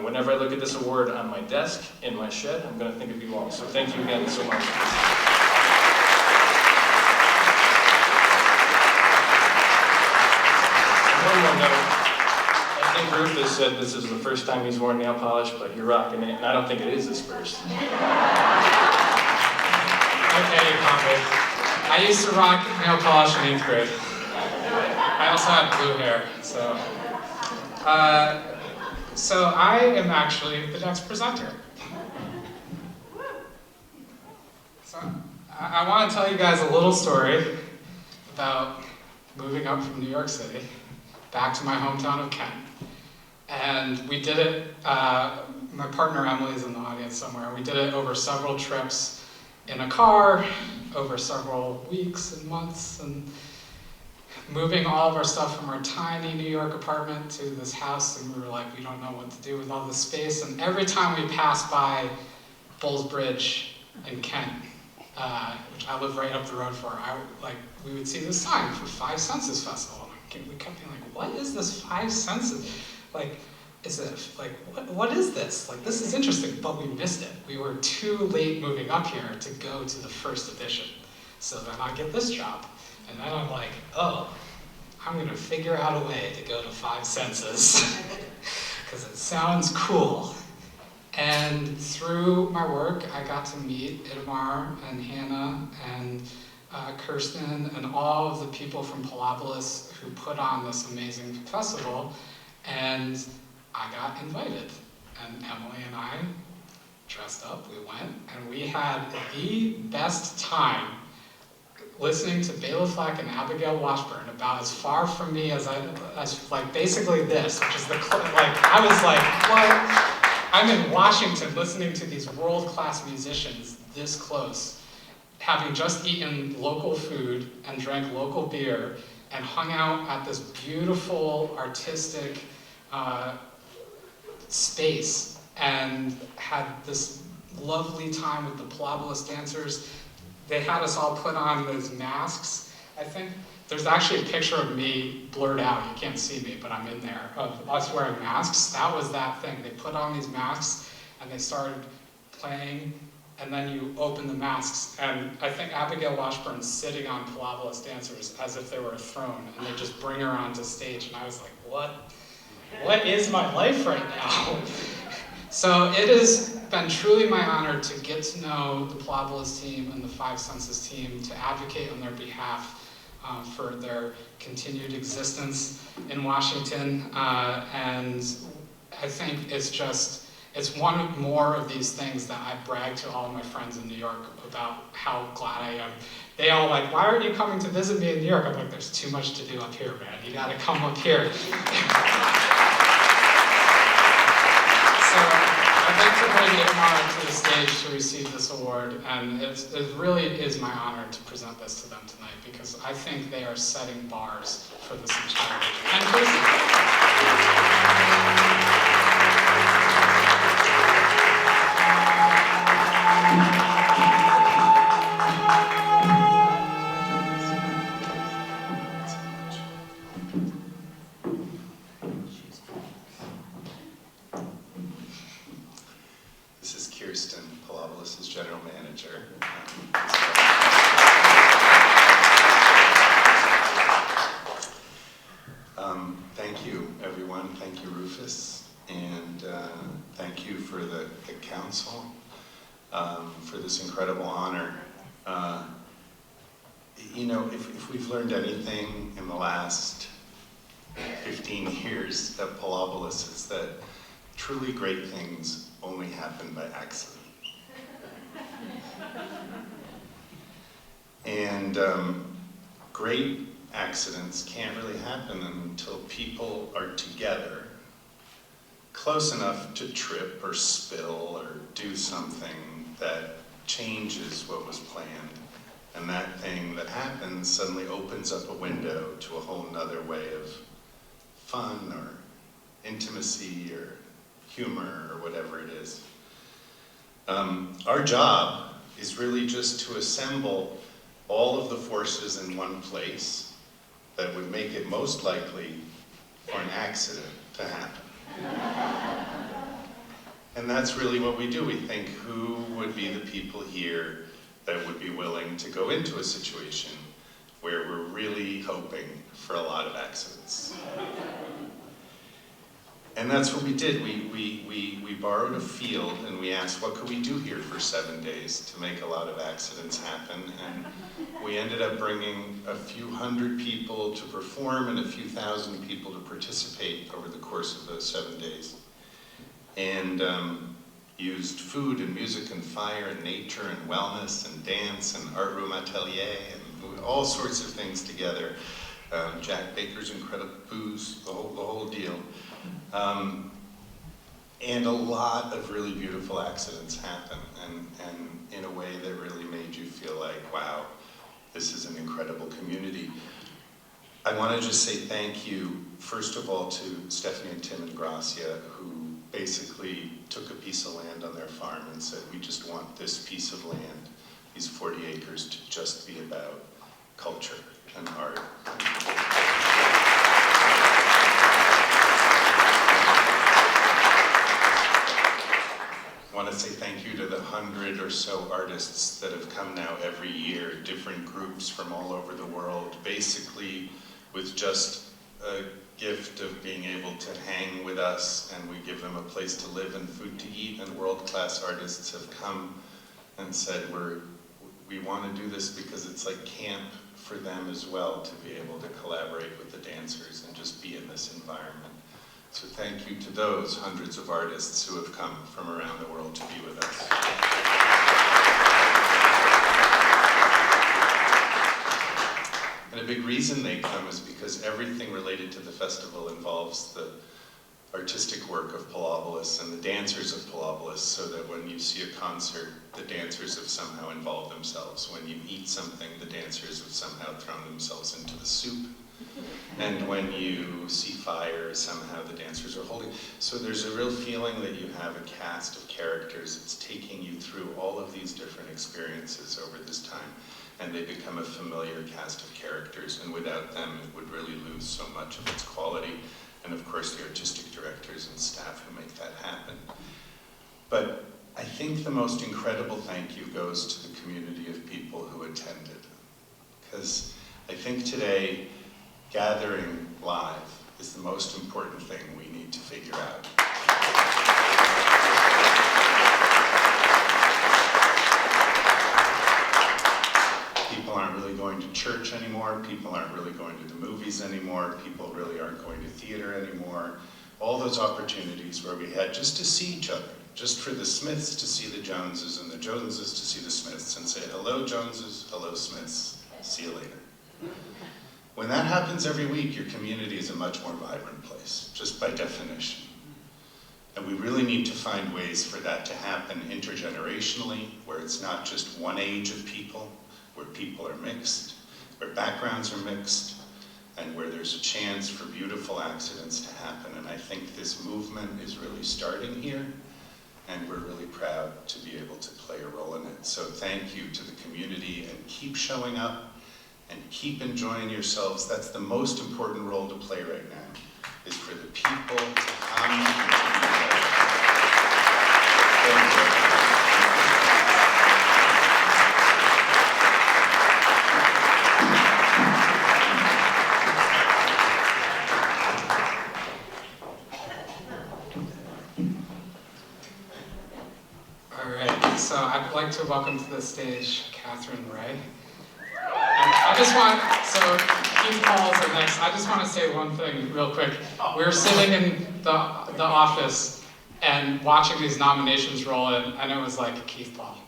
whenever I look at this award on my desk in my shed, I'm going to think of you all. So thank you again so much. One more note. I think Rufus said this is the first time he's worn nail polish, but you're rocking it, and I don't think it is his first. Okay, Conway. I used to rock nail polish in 8th grade. I also have blue hair, so. So I am actually the next presenter. So I want to tell you guys a little story about moving up from New York City back to my hometown of Kent. And we did it, my partner Emily is in the audience somewhere, we did it over several trips in a car, over several weeks and months, and moving all of our stuff from our tiny New York apartment to this house, and we were like, we don't know what to do with all this space. And every time we passed by Bulls Bridge in Kent, which I live right up the road for, we would see this sign for 5 Senses Festival. We kept being like, what is this 5 Senses? Like, is it, like, what is this? Like, this is interesting, but we missed it. We were too late moving up here to go to the first edition. So then I get this job. And then I'm like, oh, I'm gonna figure out a way to go to 5 senses because it sounds cool. And through my work, I got to meet Itamar and Hannah and Kirsten and all of the people from Polopolis who put on this amazing festival. And I got invited. And Emily and I dressed up, we went, and we had the best time listening to Bela Fleck and Abigail Washburn about as far from me as like basically this, which is I was like, what? I'm in Washington listening to these world-class musicians this close, having just eaten local food and drank local beer and hung out at this beautiful artistic space and had this lovely time with the Polopolis dancers. They had us all put on those masks. I think there's actually a picture of me blurred out. You can't see me, but I'm in there, of us wearing masks. That was that thing. They put on these masks and they started playing, and then you open the masks. And I think Abigail Washburn's sitting on Polopolis dancers as if they were a throne, and they just bring her onto stage. And I was like, what is my life right now? So it has been truly my honor to get to know the Polopolis team and the 5 Senses team, to advocate on their behalf for their continued existence in Washington. And I think it's one more of these things that I brag to all of my friends in New York about how glad I am. They all like, why aren't you coming to visit me in New York? I'm like, there's too much to do up here, man. You gotta come up here. So I'd like to bring Itamar to the stage to receive this award, and it really is my honor to present this to them tonight, because I think they are setting bars for this entire and Kirsten, Polopolis' general manager. Thank you, everyone. Thank you, Rufus. And thank you for the council for this incredible honor. You know, if we've learned anything in the last 15 years at Polopolis, it's that truly great things only happen by accident. And great accidents can't really happen until people are together, close enough to trip or spill or do something that changes what was planned. And that thing that happens suddenly opens up a window to a whole nother way of fun or intimacy or humor or whatever it is. Our job is really just to assemble all of the forces in one place that would make it most likely for an accident to happen. And that's really what we do. We think, who would be the people here that would be willing to go into a situation where we're really hoping for a lot of accidents? And that's what we did. We borrowed a field and we asked, what could we do here for 7 days to make a lot of accidents happen? And we ended up bringing a few hundred people to perform and a few thousand people to participate over the course of those 7 days. And used food and music and fire and nature and wellness and dance and art room atelier and all sorts of things together. Jack Baker's incredible booze, the whole deal. And a lot of really beautiful accidents happen, and in a way that really made you feel like, wow, this is an incredible community. I want to just say thank you, first of all, to Stephanie and Tim and Gracia, who basically took a piece of land on their farm and said, we just want this piece of land, these 40 acres, to just be about culture and art. 100 or so artists that have come now every year, different groups from all over the world, basically with just a gift of being able to hang with us, and we give them a place to live and food to eat, and world-class artists have come and said, we want to do this because it's like camp for them as well, to be able to collaborate with the dancers and just be in this environment. So thank you to those hundreds of artists who have come from around the world to be with us. And a big reason they come is because everything related to the festival involves the artistic work of Pilobolus and the dancers of Pilobolus, so that when you see a concert, the dancers have somehow involved themselves. When you eat something, the dancers have somehow thrown themselves into the soup. And when you see fire, somehow the dancers are holding. So there's a real feeling that you have a cast of characters that's taking you through all of these different experiences over this time. And they become a familiar cast of characters, and without them it would really lose so much of its quality. And of course the artistic directors and staff who make that happen. But I think the most incredible thank you goes to the community of people who attended. Because I think today, gathering live is the most important thing we need to figure out. People aren't really going to church anymore, people aren't really going to the movies anymore, people really aren't going to theater anymore. All those opportunities where we had just to see each other, just for the Smiths to see the Joneses and the Joneses to see the Smiths and say, hello Joneses, hello Smiths, see you later. When that happens every week, your community is a much more vibrant place, just by definition. And we really need to find ways for that to happen intergenerationally, where it's not just one age of people, where people are mixed, where backgrounds are mixed, and where there's a chance for beautiful accidents to happen. And I think this movement is really starting here, and we're really proud to be able to play a role in it. So thank you to the community, and keep showing up, and keep enjoying yourselves. That's the most important role to play right now, is for the people to come and to be there. Thank you. All right, so I'd like to welcome to the stage Catherine Ray. And I just want, so Keith Paul's up next. I just want to say one thing real quick. We were sitting in the office and watching these nominations roll in, and it was like Keith Paul,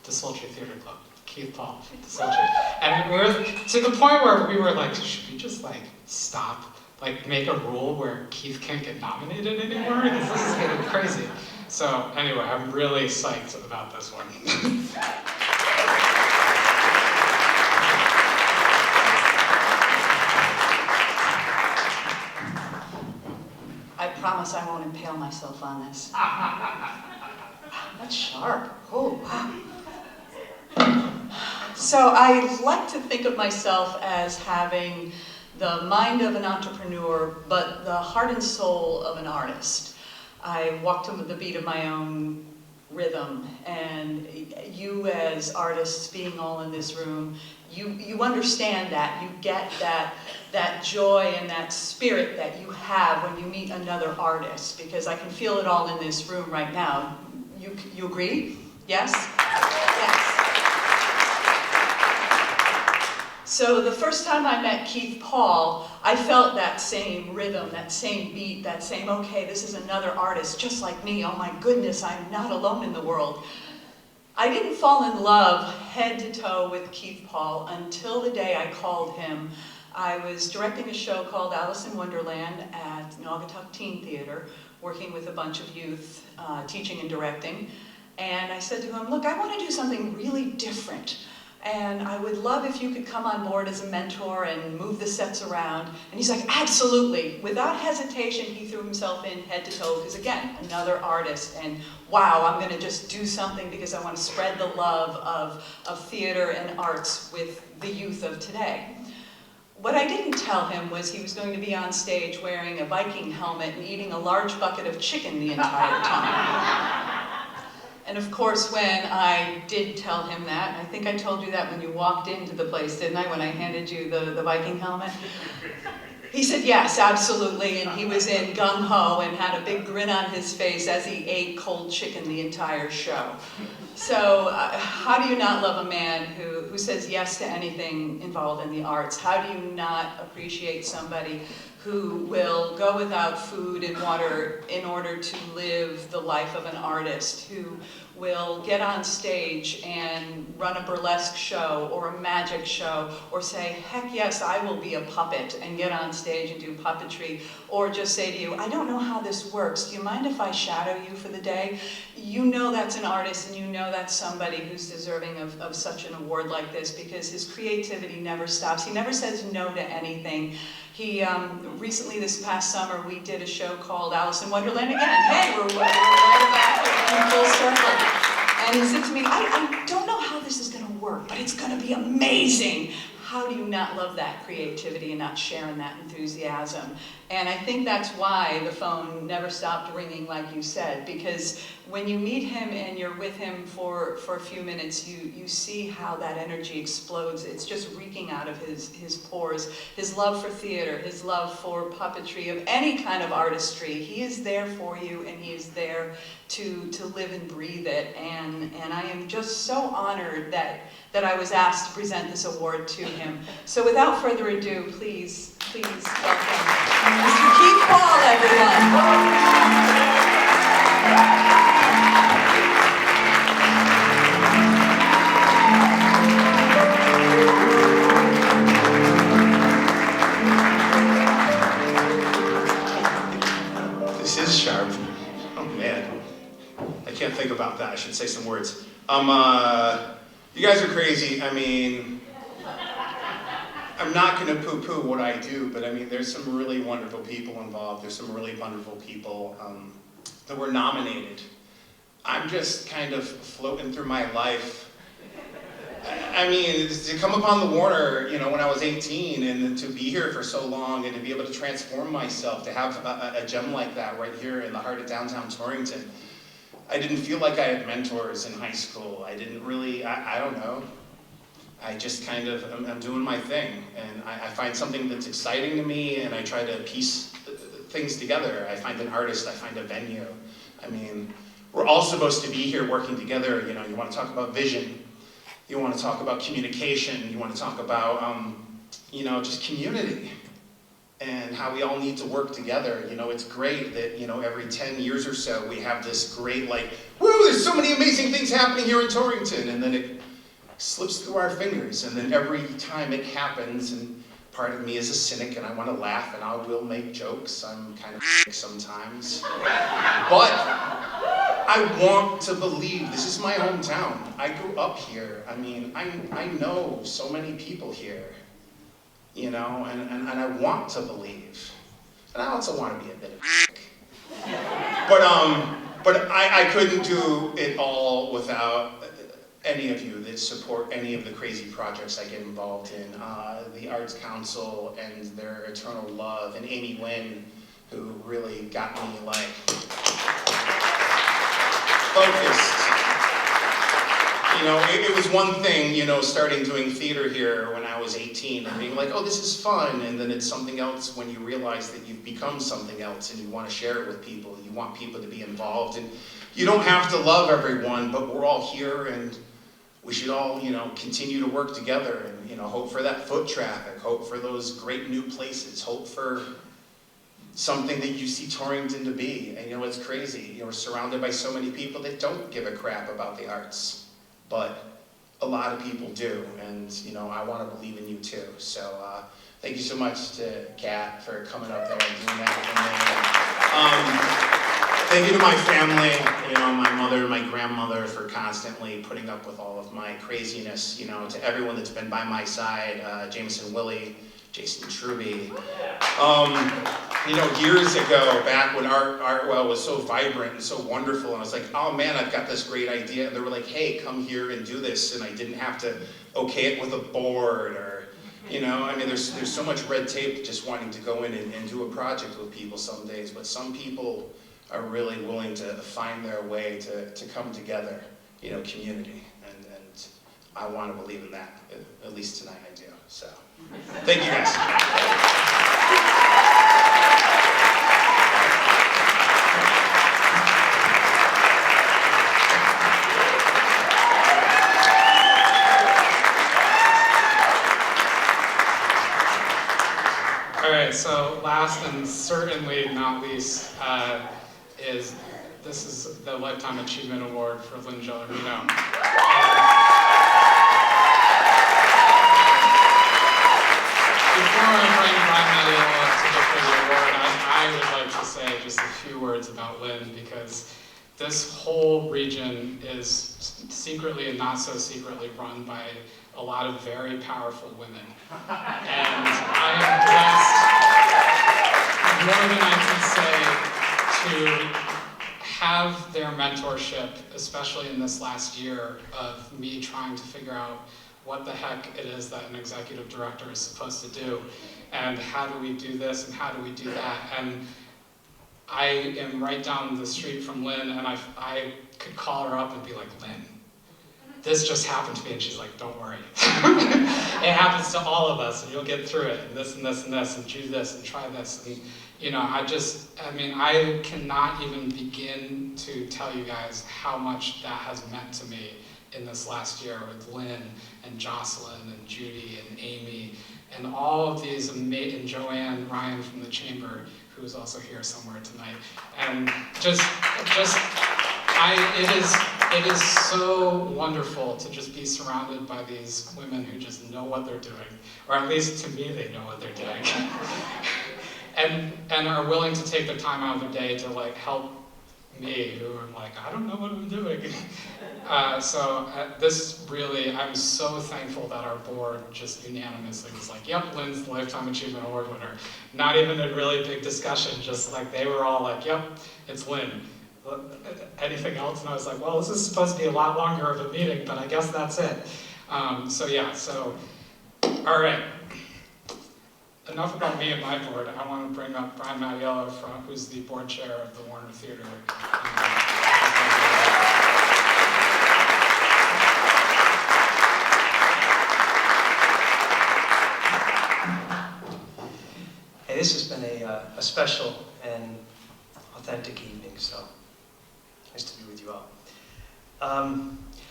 the Sultry Theater Club, Keith Paul, the Sultry. And we were to the point where we were like, should we just like stop, like make a rule where Keith can't get nominated anymore? Because this is getting crazy. So anyway, I'm really psyched about this one. I promise I won't impale myself on this. That's sharp. Oh, wow. So I like to think of myself as having the mind of an entrepreneur, but the heart and soul of an artist. I walk to the beat of my own rhythm, and you as artists being all in this room, you understand that, you get that joy and that spirit that you have when you meet another artist, because I can feel it all in this room right now. You agree? Yes? Yes. So the first time I met Keith Paul, I felt that same rhythm, that same beat, that same, okay, this is another artist just like me. Oh my goodness, I'm not alone in the world. I didn't fall in love head to toe with Keith Paul until the day I called him. I was directing a show called Alice in Wonderland at Naugatuck Teen Theater, working with a bunch of youth, teaching and directing. And I said to him, look, I want to do something really different. And I would love if you could come on board as a mentor and move the sets around. And he's like, absolutely. Without hesitation, he threw himself in head to toe, because again, another artist. And wow, I'm going to just do something because I want to spread the love of theater and arts with the youth of today. What I didn't tell him was he was going to be on stage wearing a Viking helmet and eating a large bucket of chicken the entire time. And of course, when I did tell him that, I think I told you that when you walked into the place, didn't I, when I handed you the Viking helmet? He said yes, absolutely, and he was in gung-ho and had a big grin on his face as he ate cold chicken the entire show. So how do you not love a man who says yes to anything involved in the arts? How do you not appreciate somebody who will go without food and water in order to live the life of an artist, who will get on stage and run a burlesque show or a magic show, or say, heck yes, I will be a puppet and get on stage and do puppetry, or just say to you, I don't know how this works, do you mind if I shadow you for the day? You know that's an artist, and you know that's somebody who's deserving of such an award like this, because his creativity never stops. He never says no to anything. He, recently this past summer, we did a show called Alice in Wonderland again. Hey, we're right back in full circle. And he said to me, I don't know how this is going to work, but it's going to be amazing. How do you not love that creativity and not sharing that enthusiasm? And I think that's why the phone never stopped ringing, like you said, because when you meet him and you're with him for a few minutes, you see how that energy explodes. It's just reeking out of his pores. His love for theater, his love for puppetry, of any kind of artistry. He is there for you, and he is there to live and breathe it. And I am just so honored that I was asked to present this award to him. So without further ado, please welcome Mr. Keith Paul, everyone. This is sharp. Oh man. I can't think about that. I should say some words. You guys are crazy. I mean, I'm not going to poo-poo what I do, but I mean, there's some really wonderful people involved. There's some really wonderful people that were nominated. I'm just kind of floating through my life. I mean, to come upon the Warner, you know, when I was 18, and to be here for so long, and to be able to transform myself, to have a gem like that right here in the heart of downtown Torrington. I didn't feel like I had mentors in high school. I didn't really, I don't know. I just kind of, I'm doing my thing. And I find something that's exciting to me, and I try to piece things together. I find an artist, I find a venue. I mean, we're all supposed to be here working together. You know, you want to talk about vision. You want to talk about communication. You want to talk about, you know, just community. And how we all need to work together. You know, it's great that, you know, every 10 years or so we have this great, like, woo, there's so many amazing things happening here in Torrington, and then it slips through our fingers, and then every time it happens, and part of me is a cynic, and I want to laugh, and I will make jokes. I'm kind of sick sometimes. But I want to believe, this is my hometown. I grew up here. I mean, I know so many people here. You know, and I want to believe. And I also want to be a bit of a dick. But I couldn't do it all without any of you that support any of the crazy projects I get involved in. The Arts Council and their eternal love, and Amy Lynn, who really got me, like, focused. You know, it was one thing, you know, starting doing theater here when I was 18 and being like, oh, this is fun. And then it's something else when you realize that you've become something else and you want to share it with people. You want people to be involved. And you don't have to love everyone, but we're all here, and we should all, you know, continue to work together and, you know, hope for that foot traffic, hope for those great new places, hope for something that you see Torrington to be. And, you know, it's crazy. You know, we're surrounded by so many people that don't give a crap about the arts. But a lot of people do, and you know, I want to believe in you too. So thank you so much to Kat for coming up there and doing that. And then, thank you to my family, you know, my mother and my grandmother for constantly putting up with all of my craziness. You know, to everyone that's been by my side, Jameson Willie, Jason Truby. You know, years ago, back when Artwell was so vibrant and so wonderful, and I was like, oh man, I've got this great idea. And they were like, hey, come here and do this. And I didn't have to okay it with a board, or, you know, I mean, there's so much red tape just wanting to go in and do a project with people some days. But some people are really willing to find their way to come together, community. And I want to believe in that, at least tonight I do. So, thank you guys. All right, so last and certainly not least this is the Lifetime Achievement Award for Lynn Gellerino. Before I bring Brian Mattiello up to look for the award, I would like to say just a few words about Lynn, because this whole region is secretly and not so secretly run by a lot of very powerful women. And I am blessed, more than I can say, to have their mentorship, especially in this last year of me trying to figure out what the heck it is that an executive director is supposed to do, and how do we do this, and how do we do that. And I am right down the street from Lynn, and I could call her up and be like, Lynn, this just happened to me, and she's like, don't worry. It happens to all of us, and you'll get through it, and this, and this, and this, and do this, and try this. And I cannot even begin to tell you guys how much that has meant to me in this last year with Lynn, and Jocelyn, and Judy, and Amy, and all of these amazing, Joanne Ryan from the Chamber, who is also here somewhere tonight. And it is so wonderful to just be surrounded by these women who just know what they're doing, or at least to me, they know what they're doing. and are willing to take the time out of their day to help me, who am like, I don't know what I'm doing. This really, I'm so thankful that our board just unanimously was like, yep, Lynn's the Lifetime Achievement Award winner. Not even a really big discussion, just they were all like, yep, it's Lynn. Anything else? And I was like, well, this is supposed to be a lot longer of a meeting, but I guess that's it. All right. Enough about me and my board. I want to bring up Brian Mattiello, who's the board chair of the Warner Theater. Hey, this has been a special and authentic evening, so nice to be with you all.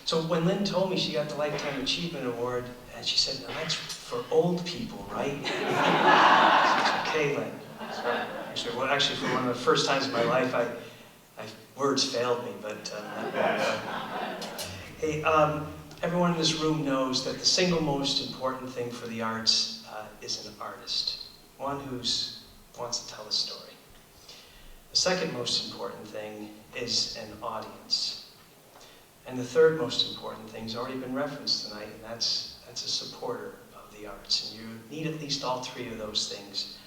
So when Lynn told me she got the Lifetime Achievement Award, and she said, now that's for old people, right? I said, okay, Lynn. So, actually, for one of the first times in my life, words failed me, but hey, everyone in this room knows that the single most important thing for the arts is an artist, one who wants to tell a story. The second most important thing is an audience. And the third most important thing has already been referenced tonight, and that's a supporter of the arts. And you need at least all three of those things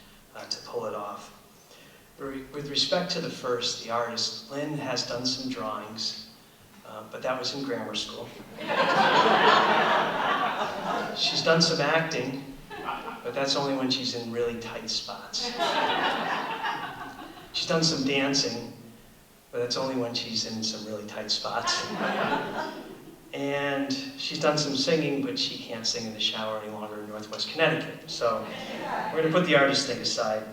to pull it off. With respect to the first, the artist, Lynn has done some drawings, but that was in grammar school. She's done some acting, but that's only when she's in really tight spots. She's done some dancing, but that's only when she's in some really tight spots. And she's done some singing, but she can't sing in the shower any longer in Northwest Connecticut. So we're going to put the artist thing aside.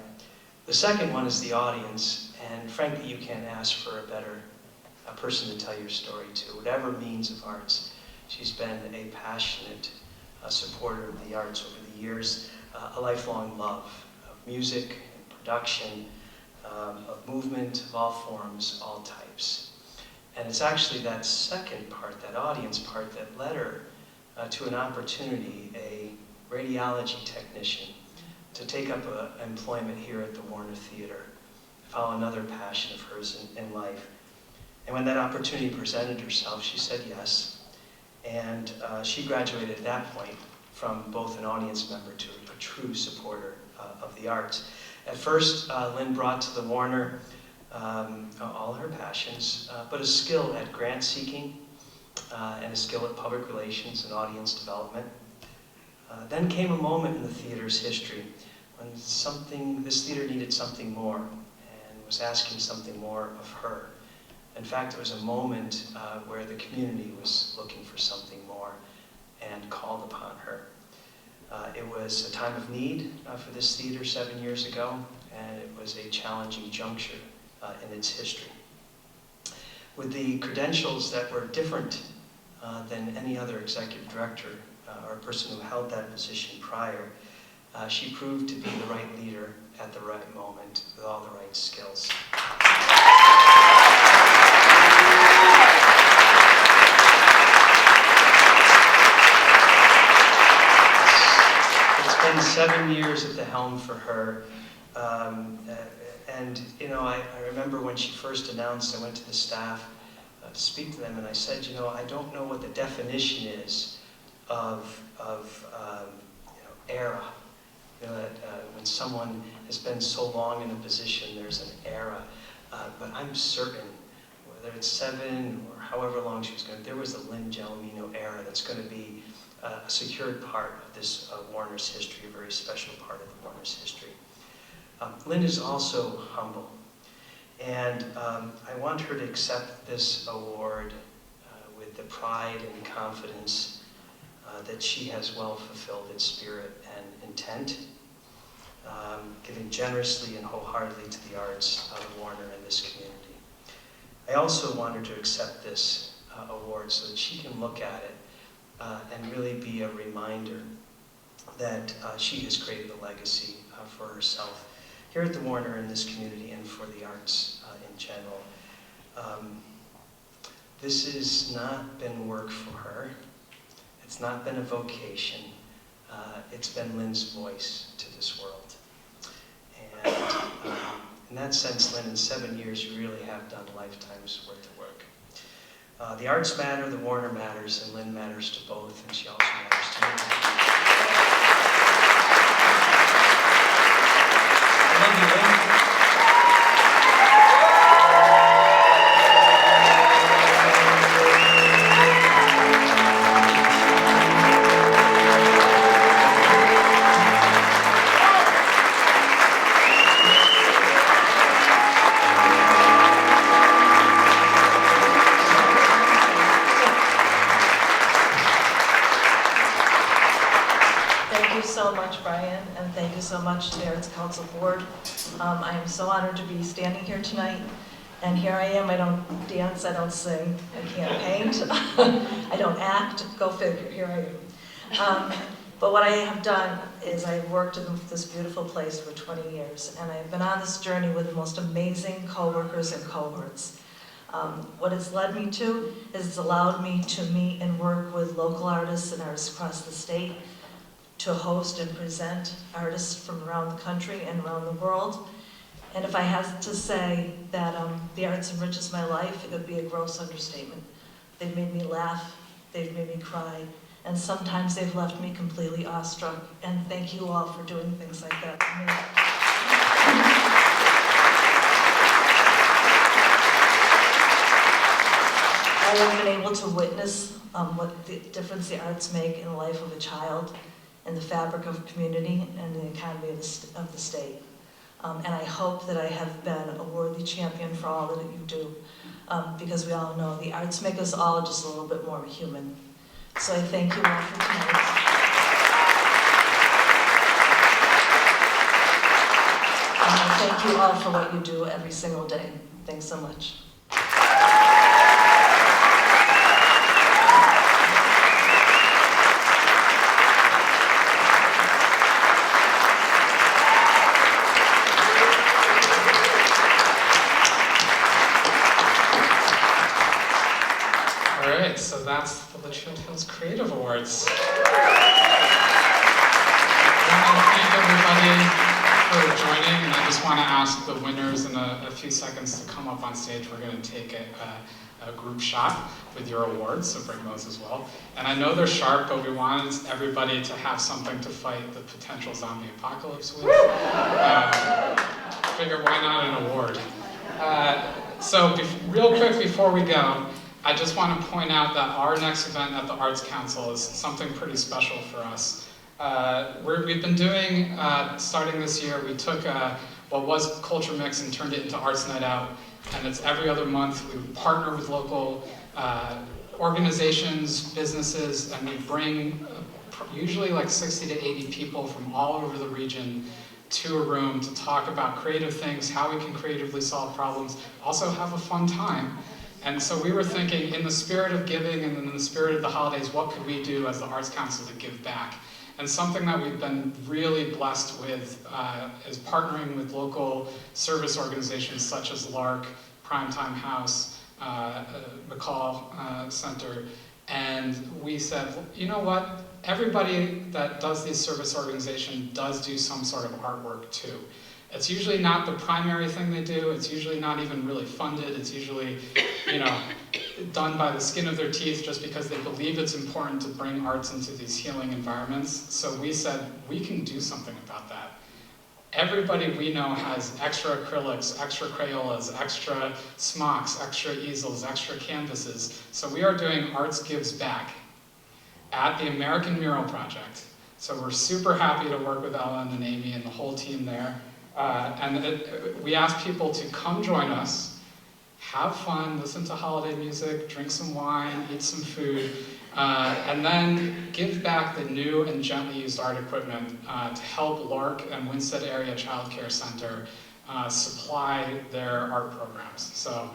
The second one is the audience, and frankly, you can't ask for a person to tell your story to. Whatever means of arts, she's been a passionate supporter of the arts over the years, a lifelong love of music and production, of movement of all forms, all types. And it's actually that second part, that audience part, that led her to an opportunity, a radiology technician, to take up employment here at the Warner Theater, follow another passion of hers in life. And when that opportunity presented herself, she said yes. And she graduated at that point from both an audience member to a true supporter of the arts. At first, Lynn brought to the Warner all her passions, but a skill at grant seeking and a skill at public relations and audience development. Then came a moment in the theater's history when this theater needed something more. And was asking something more of her. In fact, it was a moment where the community was looking for something more and called upon her. It was a time of need for this theater 7 years ago, and it was a challenging juncture in its history. With the credentials that were different than any other executive director or person who held that position prior, she proved to be the right leader at the right moment with all the right skills. It's been 7 years at the helm for her. And you know, I remember when she first announced, I went to the staff to speak to them, and I said, you know, I don't know what the definition is of era. You know, that when someone has been so long in a position, there's an era. But I'm certain, whether it's 7 or however long she was going, there was the Lynn Gelomino era that's going to be a secured part of this Warner's history, a very special part of the Warner's history. Lynn is also humble, and I want her to accept this award with the pride and confidence that she has well fulfilled its spirit and intent, giving generously and wholeheartedly to the arts of Warner and this community. I also want her to accept this award so that she can look at it and really be a reminder that she has created a legacy for herself here at the Warner in this community and for the arts in general. This has not been work for her. It's not been a vocation. It's been Lynn's voice to this world. And in that sense, Lynn, in 7 years, you really have done a lifetime's worth of work. The arts matter, the Warner matters, and Lynn matters to both, and she also matters to me. I love you, Lynn. Brian, and thank you so much to the Arts Council Board. I am so honored to be standing here tonight, and here I am. I don't dance, I don't sing, I can't paint, I don't act, go figure, here I am. But what I have done is I've worked in this beautiful place for 20 years, and I've been on this journey with the most amazing co-workers and cohorts. What it's led me to is it's allowed me to meet and work with local artists and artists across the state, to host and present artists from around the country and around the world. And if I had to say that the arts enriches my life, it would be a gross understatement. They've made me laugh, they've made me cry, and sometimes they've left me completely awestruck. And thank you all for doing things like that for me. I have been able to witness what the difference the arts make in the life of a child, in the fabric of community, and the economy of the state. And I hope that I have been a worthy champion for all that you do, because we all know the arts make us all just a little bit more human. So I thank you all for tonight. And I thank you all for what you do every single day. Thanks so much. So that's the Litchfield Hills Creative Awards. I want to thank everybody for joining, and I just want to ask the winners in a few seconds to come up on stage. We're going to take a group shot with your awards, so bring those as well. And I know they're sharp, but we wanted everybody to have something to fight the potential zombie apocalypse with. Figure why not an award? So real quick before we go, I just want to point out that our next event at the Arts Council is something pretty special for us. We've been doing, starting this year, we took what was Culture Mix and turned it into Arts Night Out. And it's every other month. We partner with local organizations, businesses, and we bring usually like 60 to 80 people from all over the region to a room to talk about creative things, how we can creatively solve problems, also have a fun time. And so we were thinking, in the spirit of giving and in the spirit of the holidays, what could we do as the Arts Council to give back? And something that we've been really blessed with is partnering with local service organizations such as LARC, Primetime House, McCall Center, and we said, you know what? Everybody that does these service organizations does do some sort of artwork too. It's usually not the primary thing they do. It's usually not even really funded. It's usually, done by the skin of their teeth just because they believe it's important to bring arts into these healing environments. So we said, we can do something about that. Everybody we know has extra acrylics, extra Crayolas, extra smocks, extra easels, extra canvases. So we are doing Arts Gives Back at the American Mural Project. So we're super happy to work with Ella and Amy and the whole team there. We ask people to come join us, have fun, listen to holiday music, drink some wine, eat some food, and then give back the new and gently used art equipment to help LARC and Winstead Area Child Care Center supply their art programs. So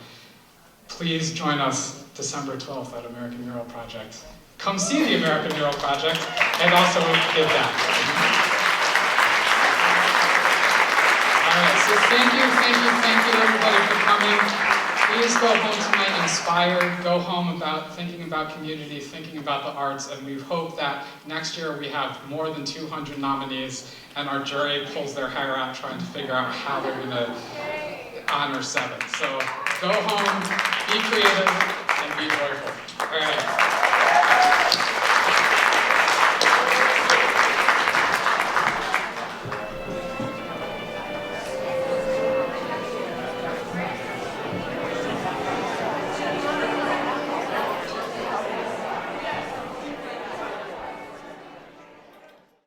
please join us December 12th at American Mural Project. Come see the American Mural Project and also give back. All right, so thank you everybody for coming. Please go home tonight inspired, go home thinking about community, thinking about the arts, and we hope that next year we have more than 200 nominees and our jury pulls their hair out trying to figure out how they're gonna honor 7. So go home, be creative, and be joyful. All right.